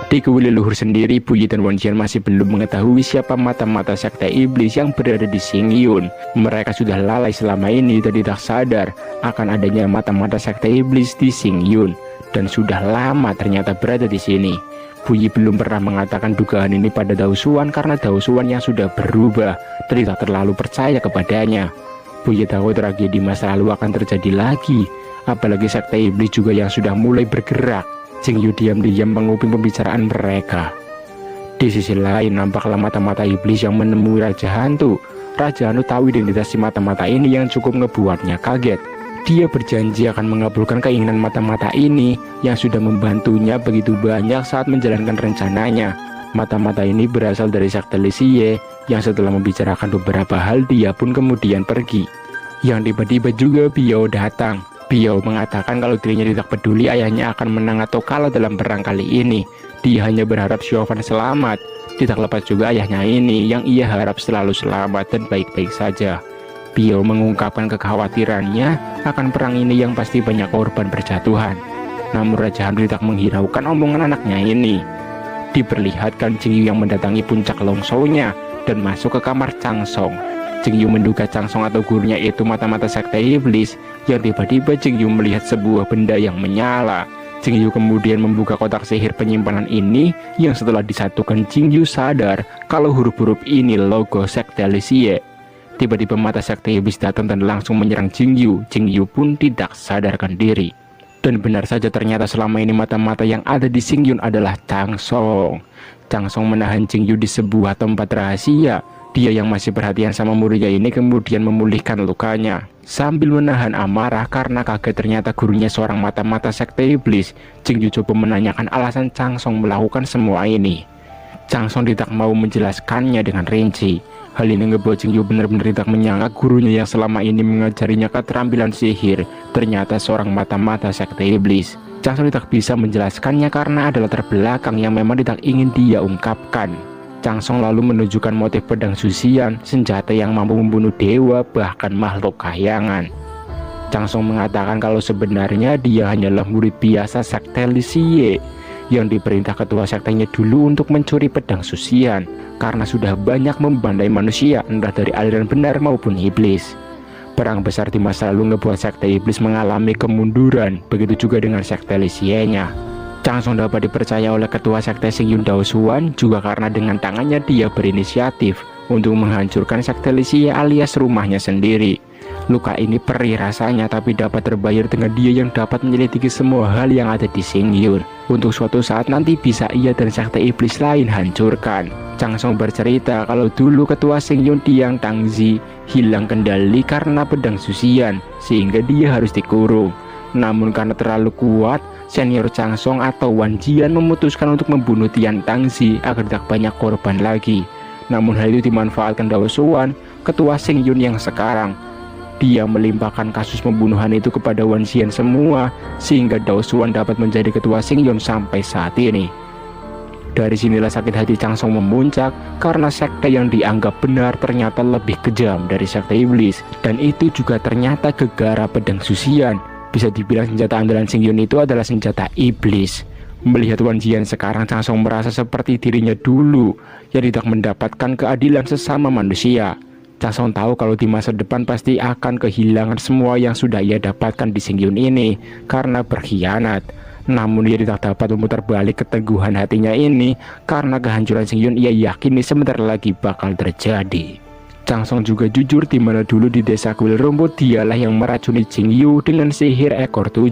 Di kuil leluhur sendiri, Puyi dan Wan Jian masih belum mengetahui siapa mata-mata sekte iblis yang berada di Xingyun. Mereka sudah lalai selama ini dan tidak sadar akan adanya mata-mata sekte iblis di Xingyun, dan sudah lama ternyata berada di sini. Puyi belum pernah mengatakan dugaan ini pada Dao Xuan karena Dao Xuan yang sudah berubah dan tidak terlalu percaya kepadanya. Puyi tahu tragedi masa lalu akan terjadi lagi, apalagi sekte iblis juga yang sudah mulai bergerak. Xingyu diam-diam menguping pembicaraan mereka. Di sisi lain nampaklah mata-mata iblis yang menemui Raja Hantu. Raja Hantu tahu identitas si mata-mata ini yang cukup ngebuatnya kaget. Dia berjanji akan mengabulkan keinginan mata-mata ini yang sudah membantunya begitu banyak saat menjalankan rencananya. Mata-mata ini berasal dari sekte Lisie yang setelah membicarakan beberapa hal dia pun kemudian pergi. Yang tiba-tiba juga Biao datang. Biao mengatakan kalau dirinya tidak peduli ayahnya akan menang atau kalah dalam perang kali ini. Dia hanya berharap Chauvin selamat. Tidak lepas juga ayahnya ini yang ia harap selalu selamat dan baik-baik saja. Biao mengungkapkan kekhawatirannya akan perang ini yang pasti banyak korban berjatuhan. Namun Raja Hantu tidak menghiraukan omongan anaknya ini. Diperlihatkan Xingyu yang mendatangi puncak Longsounya dan masuk ke kamar Changsong. Xingyu menduga Changsong atau gurunya itu mata-mata sekte iblis, yang tiba-tiba Xingyu melihat sebuah benda yang menyala. Xingyu kemudian membuka kotak sihir penyimpanan ini yang setelah disatukan Xingyu sadar kalau huruf-huruf ini logo sekte Lisie. Tiba-tiba mata sekte iblis datang dan langsung menyerang Xingyu. Xingyu pun tidak sadarkan diri. Dan benar saja ternyata selama ini mata-mata yang ada di Xingyun adalah Changsong. Changsong menahan Xingyu di sebuah tempat rahasia. Dia yang masih perhatian sama muridnya ini kemudian memulihkan lukanya. Sambil menahan amarah karena kaget ternyata gurunya seorang mata-mata sekte iblis, Xingyu coba menanyakan alasan Changsong melakukan semua ini. Changsong tidak mau menjelaskannya dengan rinci. Hal ini ngebuat Xingyu benar-benar tidak menyangka gurunya yang selama ini mengajarinya keterampilan sihir ternyata seorang mata-mata sekte iblis. Changsong tidak bisa menjelaskannya karena ada latar belakang yang memang tidak ingin dia ungkapkan. Changsong lalu menunjukkan motif pedang Zuxian, senjata yang mampu membunuh dewa bahkan makhluk kayangan. Changsong mengatakan kalau sebenarnya dia hanyalah murid biasa sekte Lisie yang diperintah ketua sektenya dulu untuk mencuri pedang Zuxian karena sudah banyak membandai manusia entah dari aliran benar maupun iblis. Perang besar di masa lalu ngebuat sekte iblis mengalami kemunduran, begitu juga dengan sekte Lisie-nya. Changsong dapat dipercaya oleh ketua sekte Xingyun Dao Xuan juga karena dengan tangannya dia berinisiatif untuk menghancurkan sekte Lisie alias rumahnya sendiri. Luka ini perih rasanya tapi dapat terbayar dengan dia yang dapat menyelidiki semua hal yang ada di Xingyun. Untuk suatu saat nanti bisa ia dan sekte iblis lain hancurkan. Changsong bercerita kalau dulu ketua Xingyun Diang Tangzi hilang kendali karena pedang Zuxian sehingga dia harus dikurung. Namun karena terlalu kuat, senior Changsong atau Wan Jian memutuskan untuk membunuh Tian Tangzi agar tidak banyak korban lagi. Namun hal itu dimanfaatkan Dao Xuan, ketua Xingyun yang sekarang. Dia melimpahkan kasus pembunuhan itu kepada Wan Jian semua, sehingga Dao Xuan dapat menjadi ketua Xingyun sampai saat ini. Dari sinilah sakit hati Changsong memuncak karena sekte yang dianggap benar ternyata lebih kejam dari sekte iblis, dan itu juga ternyata gegara pedang Zuxian. Bisa dibilang senjata andalan Xingyun itu adalah senjata iblis. Melihat Wan Jian sekarang, Changsong merasa seperti dirinya dulu yang tidak mendapatkan keadilan sesama manusia. Changsong tahu kalau di masa depan pasti akan kehilangan semua yang sudah ia dapatkan di Xingyun ini karena berkhianat. Namun ia tidak dapat memutar balik keteguhan hatinya ini karena kehancuran Xingyun ia yakini sebentar lagi bakal terjadi. Changsong juga jujur di mana dulu di desa kuil rumput dialah yang meracuni Xingyu dengan sihir ekor 7.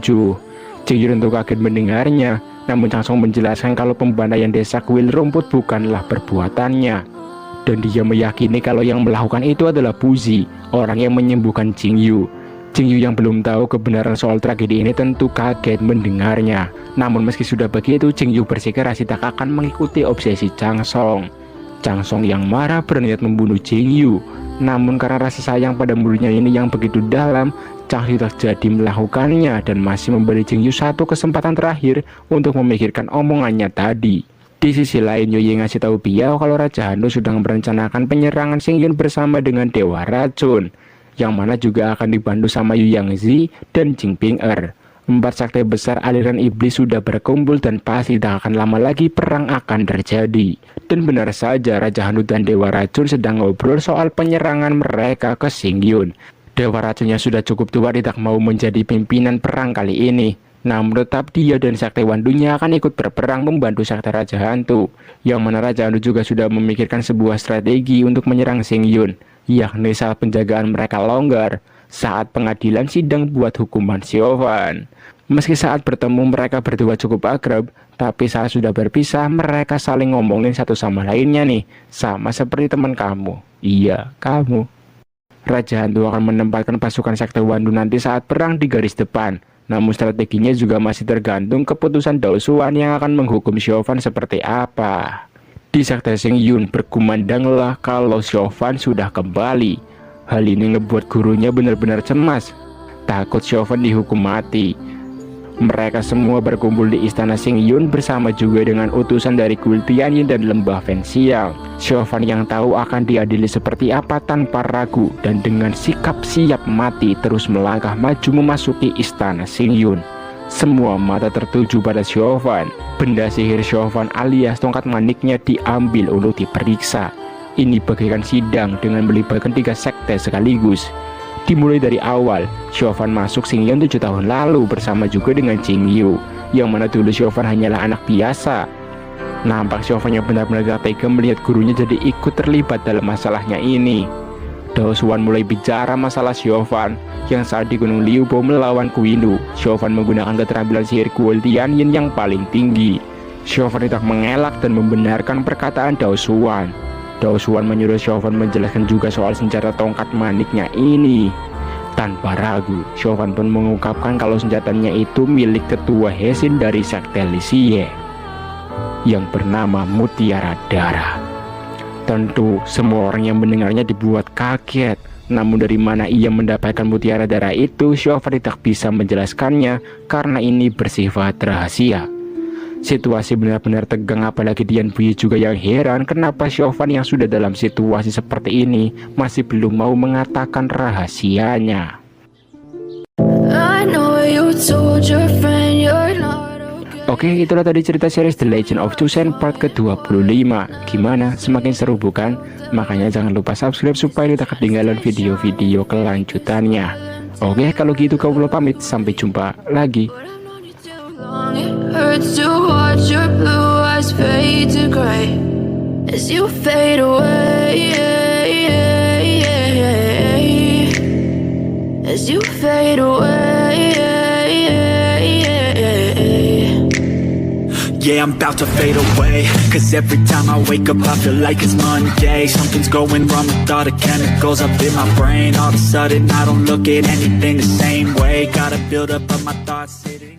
Xingyu tentu kaget mendengarnya, namun Changsong menjelaskan kalau pembantaian desa kuil rumput bukanlah perbuatannya. Dan dia meyakini kalau yang melakukan itu adalah Puzi, orang yang menyembuhkan Jingyu. Jingyu yang belum tahu kebenaran soal tragedi ini tentu kaget mendengarnya. Namun meski sudah begitu, Jingyu bersikeras tidak akan mengikuti obsesi Changsong. Changsong yang marah berniat membunuh Jingyu. Namun karena rasa sayang pada muridnya ini yang begitu dalam, Changsong tak jadi melakukannya dan masih memberi Jingyu satu kesempatan terakhir untuk memikirkan omongannya tadi. Di sisi lain, Yoye ngasih tahu Biao kalau Raja Hantu sedang merencanakan penyerangan Xingyun bersama dengan Dewa Racun, yang mana juga akan dibantu sama Yu Yangzi dan Jing Ping-er. 4 sakti besar aliran iblis sudah berkumpul dan pasti tak akan lama lagi perang akan terjadi. Dan benar saja, Raja Hantu dan Dewa Racun sedang ngobrol soal penyerangan mereka ke Xingyun. Dewa Racunnya sudah cukup tua tidak mau menjadi pimpinan perang kali ini. Namun tetap dia dan Sakti Wandunya akan ikut berperang membantu Sakti Raja Hantu, yang mana Raja Hantu juga sudah memikirkan sebuah strategi untuk menyerang Xingyun, yakni saat penjagaan mereka longgar, saat pengadilan sidang buat hukuman Siofan. Meski saat bertemu mereka berdua cukup akrab, tapi saat sudah berpisah mereka saling ngomongin satu sama lainnya nih, sama seperti teman kamu. Iya, kamu. Raja Hantu akan menempatkan pasukan Sakti Wandu nanti saat perang di garis depan. Namun strateginya juga masih tergantung keputusan Dao Xuan yang akan menghukum Siofan seperti apa. Di Sakti Xingyun berkumandanglah kalau Siofan sudah kembali. Hal ini ngebuat gurunya benar-benar cemas, takut Siofan dihukum mati. Mereka semua berkumpul di istana Xingyun bersama juga dengan utusan dari Guild Tianyin dan Lembah Fenxiang. Siofan yang tahu akan diadili seperti apa tanpa ragu dan dengan sikap siap mati terus melangkah maju memasuki istana Xingyun. Semua mata tertuju pada Siofan. Benda sihir Siofan alias tongkat maniknya diambil untuk diperiksa. Ini bagaikan sidang dengan melibatkan 3 sekte sekaligus. Dimulai dari awal, Siofan masuk Xingyun 7 tahun lalu bersama juga dengan Jingyu, yang mana dulu Siofan hanyalah anak biasa. Nampak Siofan yang benar-benar gak tega melihat gurunya jadi ikut terlibat dalam masalahnya ini. Dao Xuan mulai bicara masalah Siofan, yang saat di Gunung Liubo melawan Kuinu, Siofan menggunakan keterampilan sihir Guild Tianyin yang paling tinggi. Siofan tidak mengelak dan membenarkan perkataan Dao Xuan. Dao Xuan menyuruh Siofan menjelaskan juga soal senjata tongkat maniknya ini. Tanpa ragu, Siofan pun mengungkapkan kalau senjatanya itu milik ketua Hesin dari Sekte Lixie yang bernama Mutiara Darah. Tentu semua orang yang mendengarnya dibuat kaget. Namun dari mana ia mendapatkan Mutiara Darah itu, Siofan tidak bisa menjelaskannya karena ini bersifat rahasia. Situasi benar-benar tegang, apalagi Dian Buyi juga yang heran kenapa Siofan yang sudah dalam situasi seperti ini masih belum mau mengatakan rahasianya. Oke, itulah tadi cerita series The Legend of Chusen part ke-25. Gimana? Semakin seru bukan? Makanya jangan lupa subscribe supaya tidak ketinggalan video-video kelanjutannya. Oke, kalau gitu kamu pamit, sampai jumpa lagi. It hurts to watch your blue eyes fade to gray as you fade away, as you fade away. Yeah, I'm about to fade away, cause every time I wake up I feel like it's Monday. Something's going wrong with all the chemicals up in my brain. All of a sudden I don't look at anything the same way. Gotta build up of my thoughts sitting